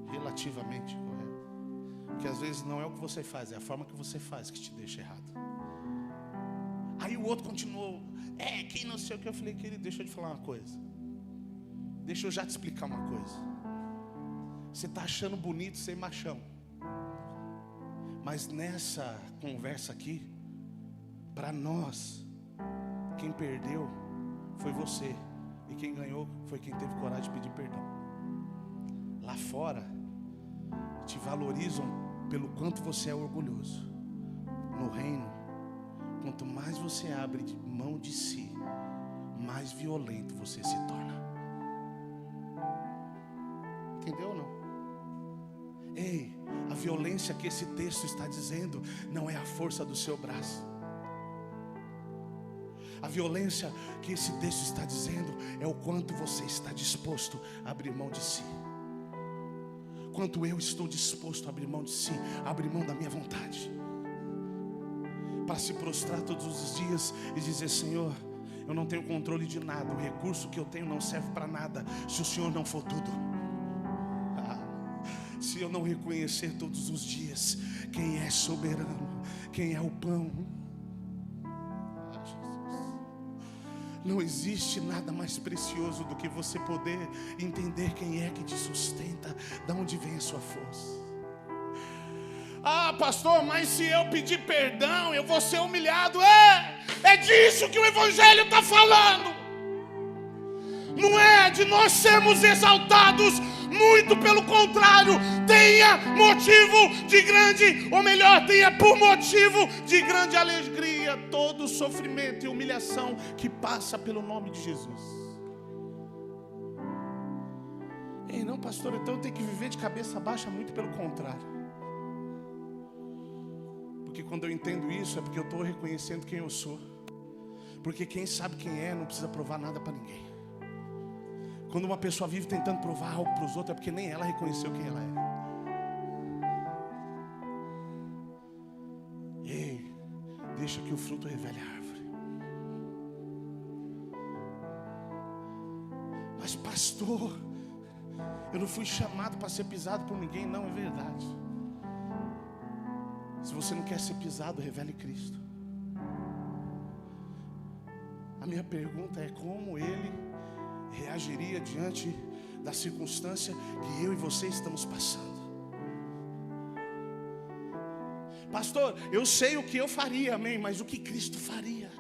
relativamente correto. Porque às vezes não é o que você faz, é a forma que você faz que te deixa errado. Aí o outro continuou: que não sei o que. Eu falei: querido, deixa eu te falar uma coisa. Deixa eu já te explicar uma coisa. Você está achando bonito ser machão, mas nessa conversa aqui, para nós, quem perdeu foi você, e quem ganhou foi quem teve coragem de pedir perdão. Lá fora te valorizam pelo quanto você é orgulhoso. No reino, quanto mais você abre mão de si, mais violento você se torna. Entendeu ou não? Ei, a violência que esse texto está dizendo não é a força do seu braço. A violência que esse texto está dizendo é o quanto você está disposto a abrir mão de si. Quanto eu estou disposto a abrir mão de si, a abrir mão da minha vontade, para se prostrar todos os dias e dizer: Senhor, eu não tenho controle de nada, o recurso que eu tenho não serve para nada se o Senhor não for tudo. Se eu não reconhecer todos os dias quem é soberano, quem é o pão. Não existe nada mais precioso do que você poder entender quem é que te sustenta, de onde vem a sua força. Pastor, mas se eu pedir perdão, eu vou ser humilhado. É disso que o Evangelho está falando. Não é de nós sermos exaltados, muito pelo contrário. Tenha motivo de grande, ou melhor, tenha por motivo de grande alegria todo o sofrimento e humilhação que passa pelo nome de Jesus. Ei, não, pastor, então eu tenho que viver de cabeça baixa? Muito pelo contrário. Porque quando eu entendo isso, é porque eu estou reconhecendo quem eu sou. Porque quem sabe quem é não precisa provar nada para ninguém. Quando uma pessoa vive tentando provar algo para os outros, é porque nem ela reconheceu quem ela é. Ei, deixa que o fruto revele a árvore. Mas pastor, eu não fui chamado para ser pisado por ninguém. Não, é verdade. Se você não quer ser pisado, revele Cristo. A minha pergunta é: como Ele reagiria diante da circunstância que eu e você estamos passando? Pastor, eu sei o que eu faria, amém, mas o que Cristo faria?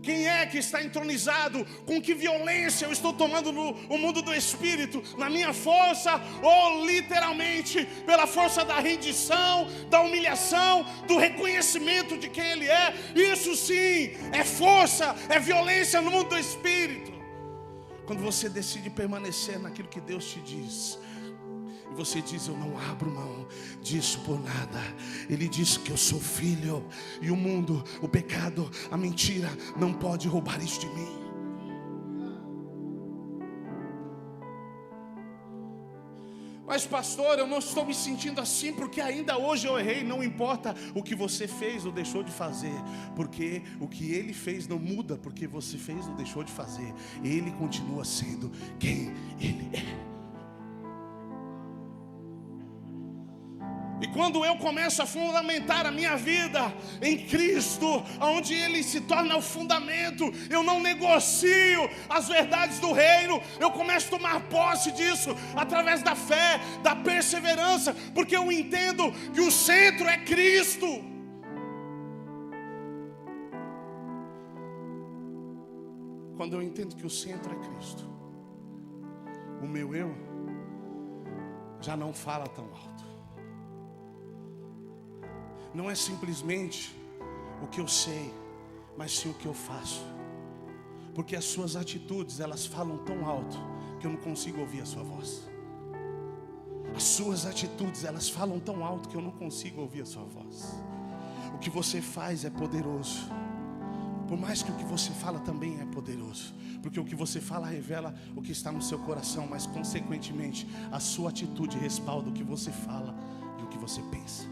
Quem é que está entronizado? Com que violência eu estou tomando o mundo do Espírito? Na minha força, ou literalmente pela força da rendição, da humilhação, do reconhecimento de quem Ele é? Isso sim é força, é violência no mundo do Espírito. Quando você decide permanecer naquilo que Deus te diz, e você diz: eu não abro mão disso por nada. Ele diz que eu sou filho, e o mundo, o pecado, a mentira não pode roubar isso de mim. Mas pastor, eu não estou me sentindo assim, porque ainda hoje eu errei. Não importa o que você fez ou deixou de fazer, porque o que Ele fez não muda porque você fez ou deixou de fazer. Ele continua sendo quem Ele é. E quando eu começo a fundamentar a minha vida em Cristo, onde Ele se torna o fundamento, eu não negocio as verdades do reino. Eu começo a tomar posse disso através da fé, da perseverança, porque eu entendo que o centro é Cristo. Quando eu entendo que o centro é Cristo, o meu eu já não fala tão alto. Não é simplesmente o que eu sei, mas sim o que eu faço. Porque as suas atitudes, elas falam tão alto que eu não consigo ouvir a sua voz. As suas atitudes, elas falam tão alto que eu não consigo ouvir a sua voz. O que você faz é poderoso. Por mais que o que você fala também é poderoso. Porque o que você fala revela o que está no seu coração. Mas consequentemente, a sua atitude respalda o que você fala e o que você pensa.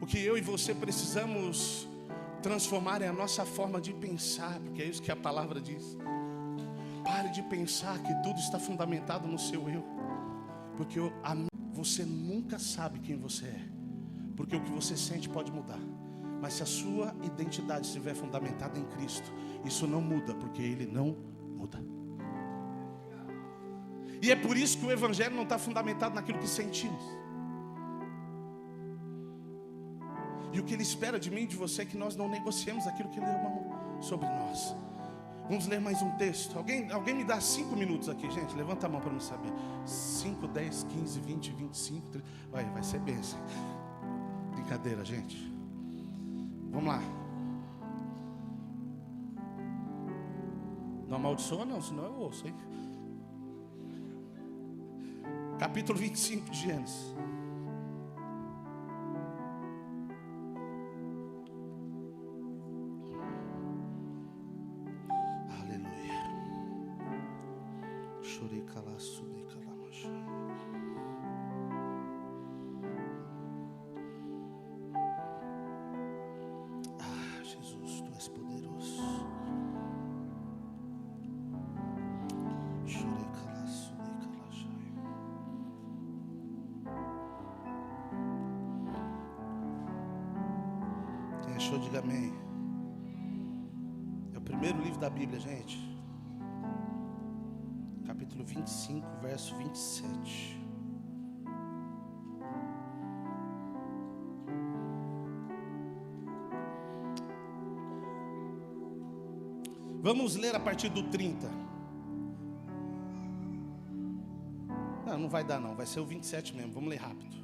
O que eu e você precisamos transformar é a nossa forma de pensar. Porque é isso que a palavra diz. Pare de pensar que tudo está fundamentado no seu eu. Porque você nunca sabe quem você é. Porque o que você sente pode mudar. Mas se a sua identidade estiver fundamentada em Cristo, isso não muda, porque Ele não muda. E é por isso que o Evangelho não está fundamentado naquilo que sentimos. E o que Ele espera de mim e de você é que nós não negociemos aquilo que Ele derramou sobre nós. Vamos ler mais um texto. Alguém me dá 5 minutos aqui, gente. Levanta a mão para eu saber. 5, 10, 15, 20, 25, 30. Vai ser bênção. Brincadeira, gente. Vamos lá. Não amaldiçoa não, senão eu ouço, hein? Capítulo 25 de Gênesis. Jesus, Tu és poderoso. Quem achou, diga amém. É o primeiro livro da Bíblia, gente. Capítulo 25, verso 27. Vamos ler a partir do 30. Não vai dar não, vai ser o 27 mesmo, vamos ler rápido.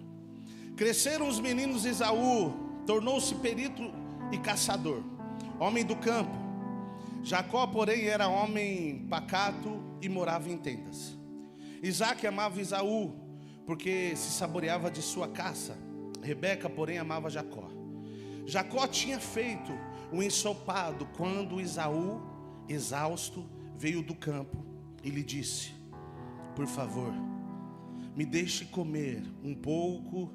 Cresceram os meninos de Esaú, tornou-se perito e caçador, homem do campo. Jacó, porém, era homem pacato e morava em tendas. Isaque amava Esaú, porque se saboreava de sua caça. Rebeca, porém, amava Jacó. Jacó tinha feito um ensopado quando Esaú, exausto, veio do campo e lhe disse: por favor, me deixe comer um pouco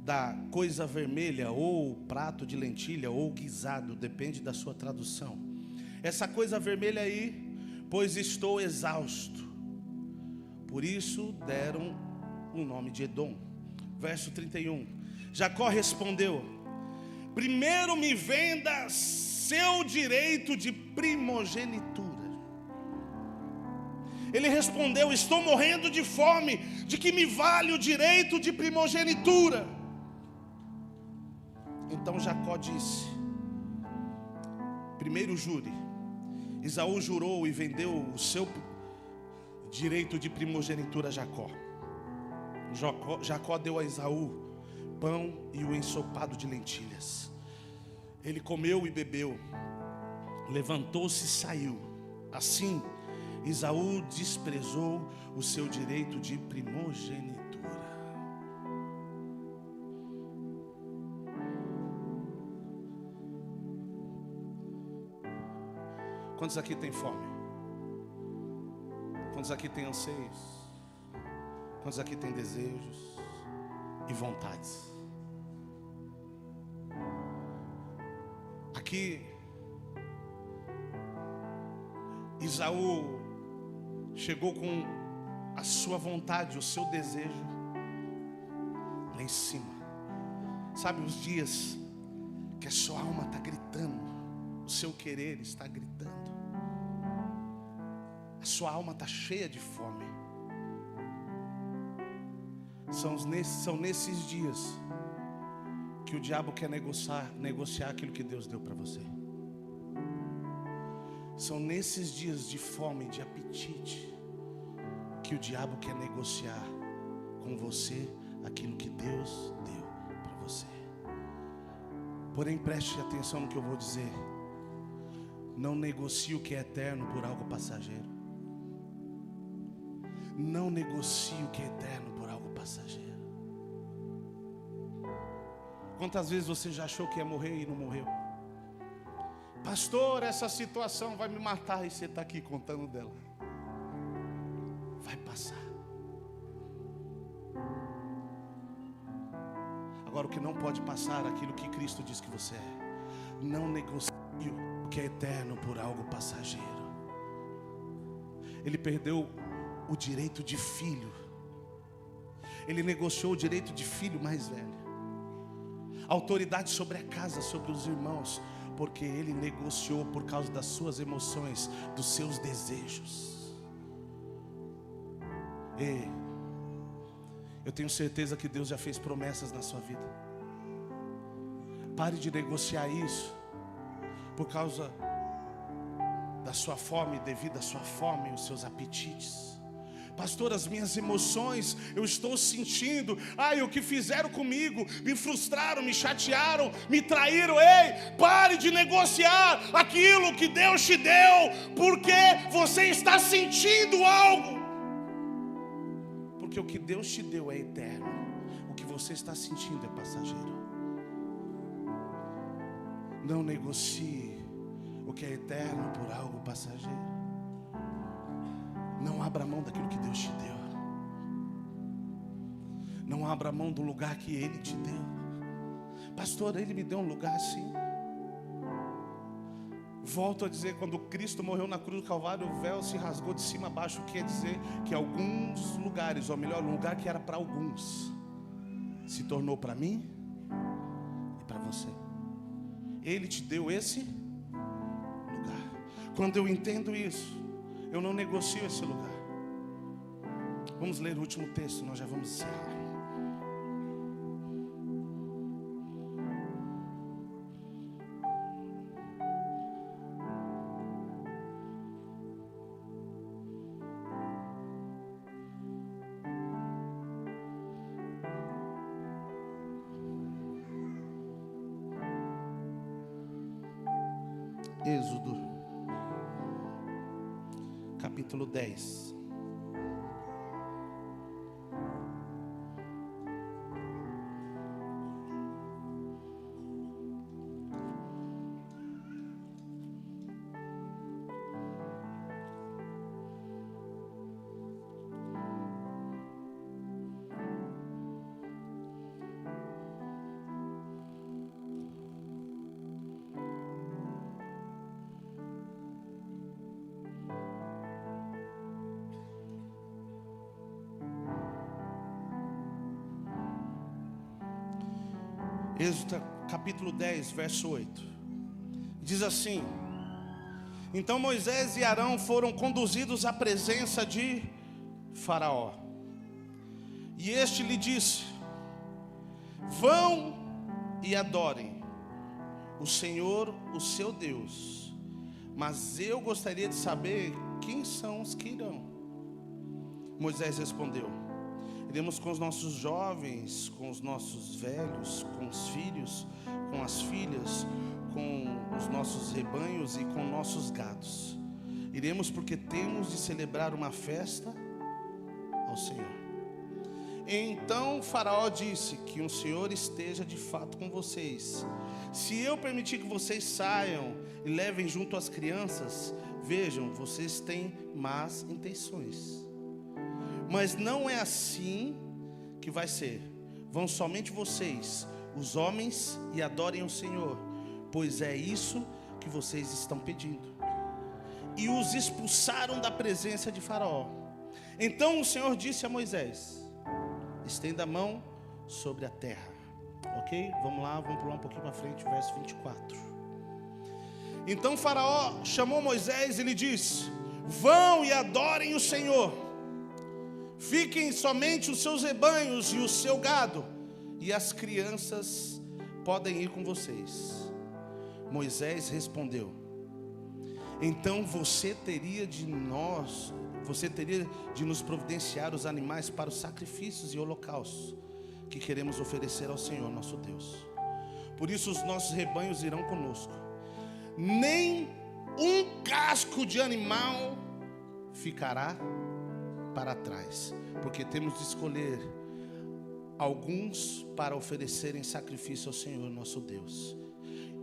da coisa vermelha, ou prato de lentilha, ou guisado, depende da sua tradução. Essa coisa vermelha aí, pois estou exausto. Por isso deram o nome de Edom. Verso 31. Jacó respondeu: primeiro me venda seu direito de primogenitura. Ele respondeu: estou morrendo de fome, de que me vale o direito de primogenitura? Então Jacó disse: primeiro jure. Esaú jurou e vendeu o seu direito de primogenitura a Jacó. Jacó deu a Esaú pão e o ensopado de lentilhas. Ele comeu e bebeu, levantou-se e saiu. Assim, Esaú desprezou o seu direito de primogenitura. Quantos aqui têm fome? Quantos aqui têm anseios? Quantos aqui têm desejos e vontades? Aqui, Esaú chegou com a sua vontade, o seu desejo lá em cima. Sabe os dias que a sua alma está gritando, o seu querer está gritando, a sua alma está cheia de fome. São nesses dias que o diabo quer negociar aquilo que Deus deu para você. São nesses dias de fome, de apetite, que o diabo quer negociar com você aquilo que Deus deu para você. Porém, preste atenção no que eu vou dizer. Não negocie o que é eterno por algo passageiro. Não negocie o que é eterno por algo passageiro. Quantas vezes você já achou que ia morrer e não morreu? Pastor, essa situação vai me matar, e você está aqui contando dela. Vai passar. Agora, o que não pode passar é aquilo que Cristo diz que você é. Não negocie o que é eterno por algo passageiro. Ele perdeu o direito de filho. Ele negociou o direito de filho mais velho. Autoridade sobre a casa, sobre os irmãos, porque ele negociou por causa das suas emoções, dos seus desejos. Ei, eu tenho certeza que Deus já fez promessas na sua vida. Pare de negociar isso por causa da sua fome, devido à sua fome e os seus apetites. Pastor, as minhas emoções, eu estou sentindo. O que fizeram comigo, me frustraram, me chatearam, me traíram. Ei, pare de negociar aquilo que Deus te deu, porque você está sentindo algo. Porque o que Deus te deu é eterno, o que você está sentindo é passageiro. Não negocie o que é eterno por algo passageiro. Não abra mão daquilo que Deus te deu. Não abra mão do lugar que Ele te deu. Pastor, Ele me deu um lugar assim. Volto a dizer, quando Cristo morreu na cruz do Calvário, o véu se rasgou de cima a baixo. Quer dizer que alguns lugares, ou melhor, um lugar que era para alguns, se tornou para mim e para você. Ele te deu esse lugar. Quando eu entendo isso, eu não negocio esse lugar. Vamos ler o último texto, nós já vamos encerrar. Êxodo, capítulo 10. Êxodo capítulo 10, verso 8. Diz assim: então Moisés e Arão foram conduzidos à presença de Faraó. E este lhe disse: vão e adorem o Senhor, o seu Deus. Mas eu gostaria de saber quem são os que irão. Moisés respondeu: iremos com os nossos jovens, com os nossos velhos, com os filhos, com as filhas, com os nossos rebanhos e com nossos gados. Iremos porque temos de celebrar uma festa ao Senhor. Então Faraó disse: que o Senhor esteja de fato com vocês. Se eu permitir que vocês saiam e levem junto as crianças, vejam, vocês têm más intenções. Mas não é assim que vai ser. Vão somente vocês, os homens, e adorem o Senhor, pois é isso que vocês estão pedindo. E os expulsaram da presença de Faraó. Então o Senhor disse a Moisés: estenda a mão sobre a terra. Ok? Vamos lá, vamos pular um pouquinho para frente, verso 24. Então Faraó chamou Moisés e lhe disse: vão e adorem o Senhor. Fiquem somente os seus rebanhos e o seu gado, e as crianças podem ir com vocês. Moisés respondeu: então você teria de nos providenciar os animais para os sacrifícios e holocaustos que queremos oferecer ao Senhor nosso Deus. Por isso os nossos rebanhos irão conosco. Nem um casco de animal ficará para trás, porque temos de escolher alguns para oferecerem sacrifício ao Senhor nosso Deus.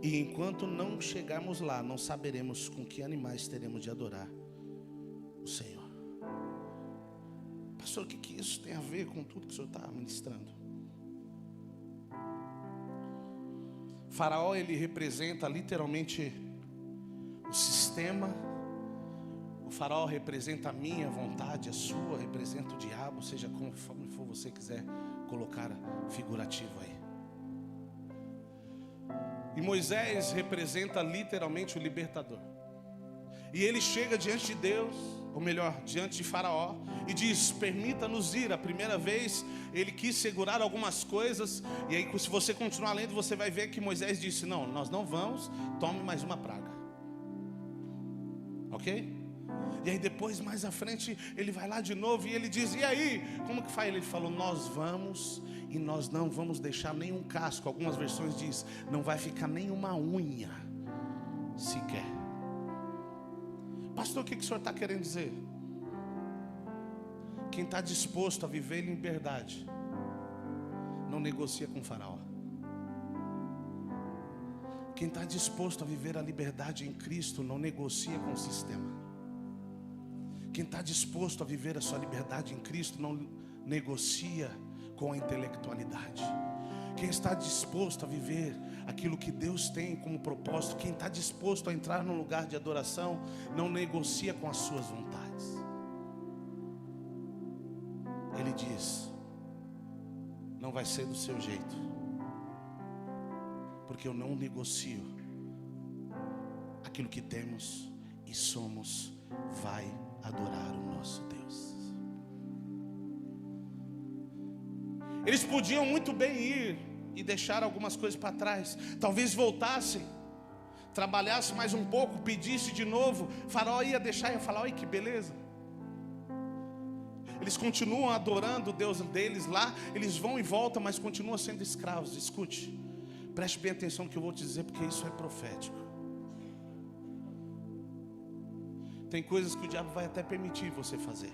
E enquanto não chegarmos lá, não saberemos com que animais teremos de adorar o Senhor. Pastor, o que isso tem a ver com tudo que o Senhor está ministrando? Faraó, ele representa literalmente o sistema. O faraó representa a minha vontade, a sua, representa o diabo, seja como for você quiser colocar figurativo aí. E Moisés representa literalmente o libertador. E ele chega diante de Deus, ou melhor, diante de Faraó, e diz: permita-nos ir. A primeira vez ele quis segurar algumas coisas, e aí se você continuar lendo, você vai ver que Moisés disse: não, nós não vamos, tome mais uma praga. Ok? E aí depois, mais à frente, ele vai lá de novo e ele diz: e aí, como que faz? Ele falou: nós vamos e nós não vamos deixar nenhum casco. Algumas versões diz: não vai ficar nenhuma unha sequer. Pastor, o que o senhor está querendo dizer? Quem está disposto a viver em liberdade não negocia com o faraó. Quem está disposto a viver a liberdade em Cristo não negocia com o sistema. Quem está disposto a viver a sua liberdade em Cristo não negocia com a intelectualidade. Quem está disposto a viver aquilo que Deus tem como propósito, quem está disposto a entrar num lugar de adoração, não negocia com as suas vontades. Ele diz: não vai ser do seu jeito, porque eu não negocio aquilo que temos e somos. Vai adorar o nosso Deus. Eles podiam muito bem ir e deixar algumas coisas para trás. Talvez voltassem, trabalhassem mais um pouco, pedisse de novo. Faraó ia deixar e ia falar: olha que beleza. Eles continuam adorando o Deus deles lá. Eles vão e voltam, mas continuam sendo escravos. Escute, preste bem atenção no que eu vou te dizer, porque isso é profético. Tem coisas que o diabo vai até permitir você fazer.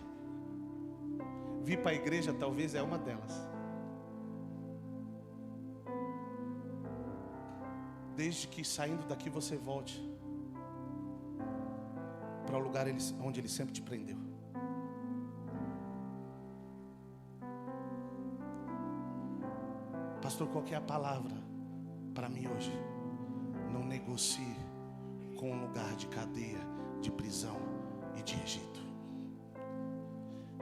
Vir para a igreja talvez é uma delas. Desde que saindo daqui você volte para o lugar onde ele sempre te prendeu. Pastor, qual que é a palavra para mim hoje? Não negocie com um lugar de cadeia, de prisão e de Egito.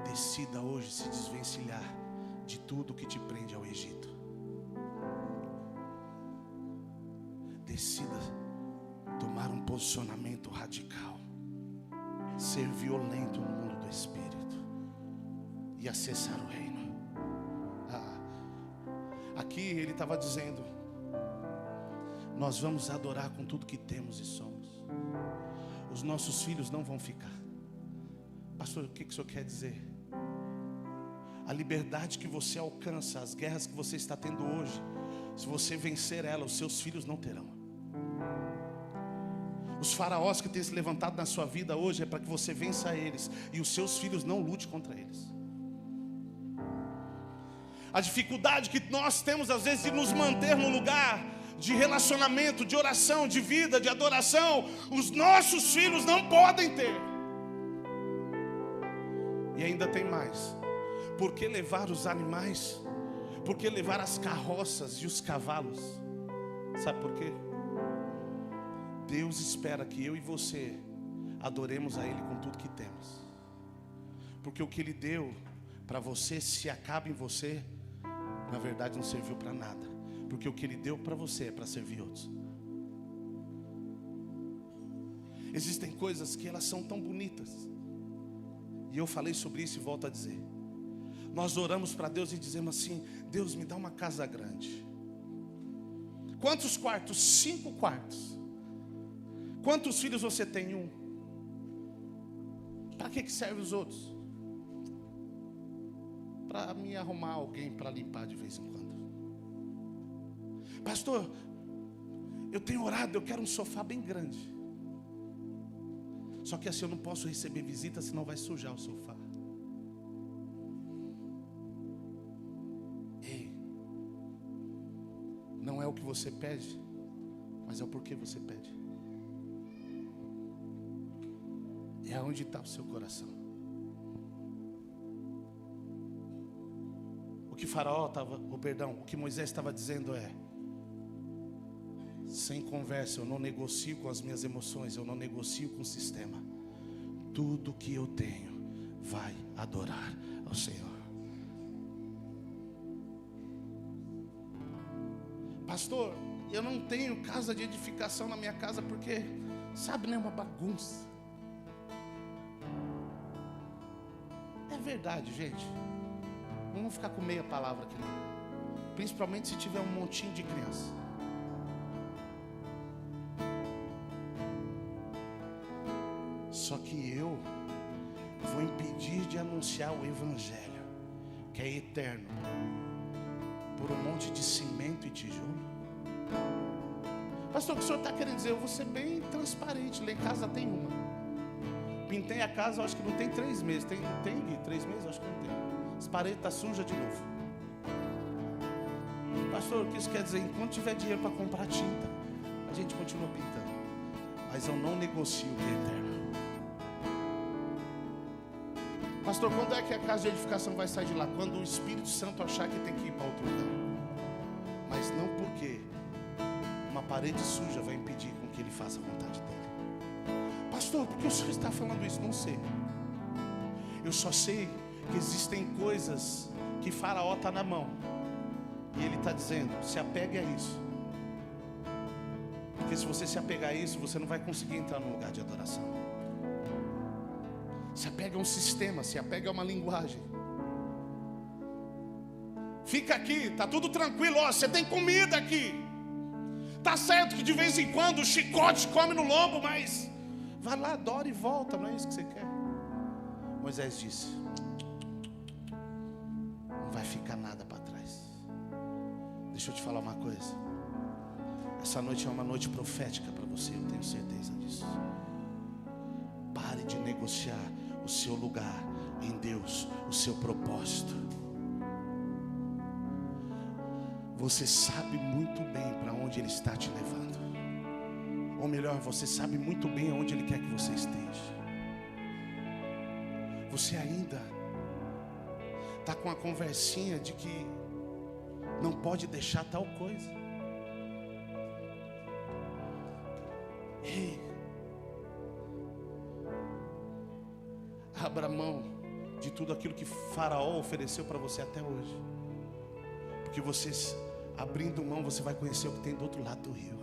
Decida hoje se desvencilhar de tudo que te prende ao Egito. Decida tomar um posicionamento radical, ser violento no mundo do Espírito e acessar o reino. Aqui ele estava dizendo: nós vamos adorar com tudo que temos e somos. Os nossos filhos não vão ficar. Pastor, o que o senhor quer dizer? A liberdade que você alcança, as guerras que você está tendo hoje, se você vencer ela, os seus filhos não terão. Os faraós que têm se levantado na sua vida hoje é para que você vença eles e os seus filhos não lute contra eles. A dificuldade que nós temos às vezes de nos manter no lugar de relacionamento, de oração, de vida, de adoração, os nossos filhos não podem ter. E ainda tem mais. Por que levar os animais? Por que levar as carroças e os cavalos? Sabe por quê? Deus espera que eu e você adoremos a Ele com tudo que temos. Porque o que Ele deu para você, se acaba em você, na verdade não serviu para nada. Porque o que Ele deu para você é para servir outros. Existem coisas que elas são tão bonitas. E eu falei sobre isso e volto a dizer. Nós oramos para Deus e dizemos assim: Deus, me dá uma casa grande. Quantos quartos? 5 quartos. Quantos filhos você tem? 1. Para que serve os outros? Para me arrumar alguém para limpar de vez em quando. Pastor, eu tenho orado, eu quero um sofá bem grande. Só que assim eu não posso receber visita, senão vai sujar o sofá. é o que você pede, mas é o porquê você pede. É onde está o seu coração. O que Faraó estava, o que Moisés estava dizendo é: sem conversa, eu não negocio com as minhas emoções, eu não negocio com o sistema. Tudo que eu tenho vai adorar ao Senhor. Pastor, eu não tenho casa de edificação na minha casa porque, sabe, né, uma bagunça. É verdade, gente. Não vamos ficar com meia palavra aqui não. Principalmente se tiver um montinho de criança. Só que eu vou impedir de anunciar o Evangelho, que é eterno, por um monte de cimento e tijolo. Pastor, o que o senhor está querendo dizer? Eu vou ser bem transparente. Lá em casa tem uma. Pintei a casa, acho que não tem 3 meses. Tem 3 meses? Acho que não tem. As paredes estão sujas de novo. Pastor, o que isso quer dizer? Enquanto tiver dinheiro para comprar tinta, a gente continua pintando. Mas eu não negocio o que é eterno. Pastor, quando é que a casa de edificação vai sair de lá? Quando o Espírito Santo achar que tem que ir para outro lugar. Mas não porque uma parede suja vai impedir com que ele faça a vontade dele. Pastor, por que o senhor está falando isso? Não sei. Eu só sei que existem coisas que Faraó está na mão. E ele está dizendo: se apegue a isso. Porque se você se apegar a isso, você não vai conseguir entrar no lugar de adoração. Se apega a um sistema, se apega a uma linguagem. Fica aqui, tá tudo tranquilo, ó, você tem comida aqui. Tá certo que de vez em quando o chicote come no lombo, mas vai lá, adora e volta, não é isso que você quer? Moisés disse: não vai ficar nada para trás. Deixa eu te falar uma coisa. Essa noite é uma noite profética para você, eu tenho certeza disso. Pare de negociar o seu lugar em Deus, o seu propósito. Você sabe muito bem para onde Ele está te levando. Ou melhor, você sabe muito bem aonde Ele quer que você esteja. Você ainda está com a conversinha de que não pode deixar tal coisa. Ei, abra mão de tudo aquilo que Faraó ofereceu para você até hoje. Porque você, abrindo mão, você vai conhecer o que tem do outro lado do rio.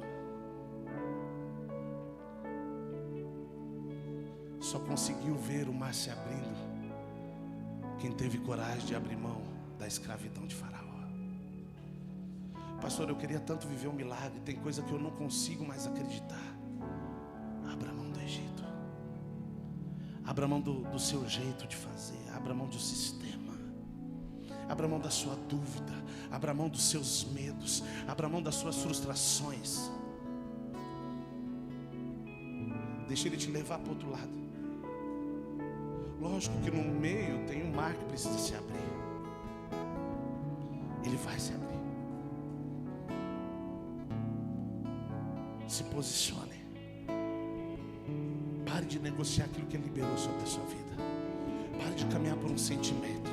Só conseguiu ver o mar se abrindo quem teve coragem de abrir mão da escravidão de Faraó. Pastor, eu queria tanto viver um milagre. Tem coisa que eu não consigo mais acreditar. Abra mão do Egito. Abra mão do seu jeito de fazer. Abra mão do sistema. Abra mão da sua dúvida. Abra mão dos seus medos. Abra mão das suas frustrações. Deixa Ele te levar para o outro lado. Lógico que no meio tem um mar que precisa se abrir. Ele vai se abrir. Se posicione. Pare de negociar aquilo que Ele liberou sobre a sua vida. Pare de caminhar por um sentimento.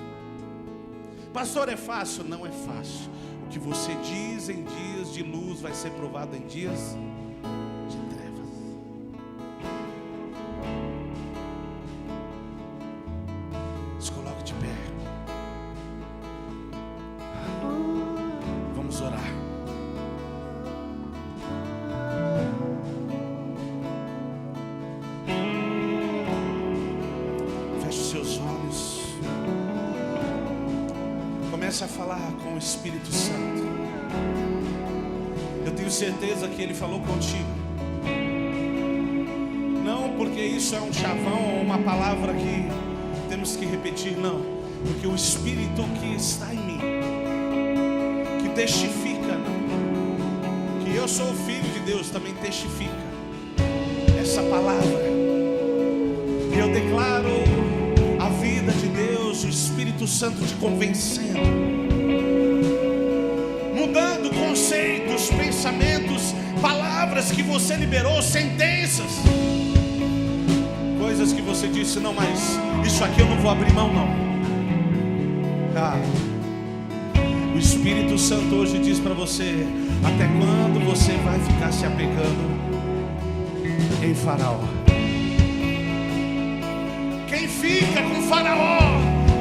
Pastor, é fácil? Não é fácil. O que você diz em dias de luz vai ser provado em dias de trevas. Se coloque de pé. Vamos orar. Comece a falar com o Espírito Santo. Eu tenho certeza que Ele falou contigo. Não porque isso é um chavão ou uma palavra que temos que repetir, não. Porque o Espírito que está em mim, que testifica que eu sou o Filho de Deus, também testifica essa palavra. E eu declaro a vida de Deus, o Espírito Santo te convencendo, mudando conceitos, pensamentos, palavras que você liberou, sentenças, coisas que você disse: não, mas isso aqui eu não vou abrir mão, não. O Espírito Santo hoje diz para você: até quando você vai ficar se apegando em Faraó? Quem fica com Faraó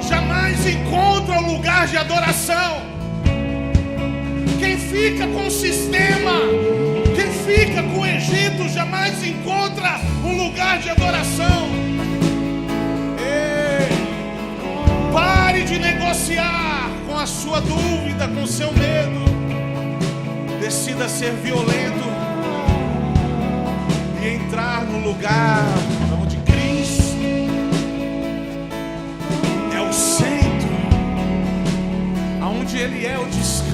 jamais encontra um lugar de adoração. Quem fica com o sistema, quem fica com o Egito, jamais encontra um lugar de adoração. Ei, pare de negociar com a sua dúvida, com o seu medo. Decida ser violento e entrar no lugar onde Cristo é o centro, aonde Ele é o descanso.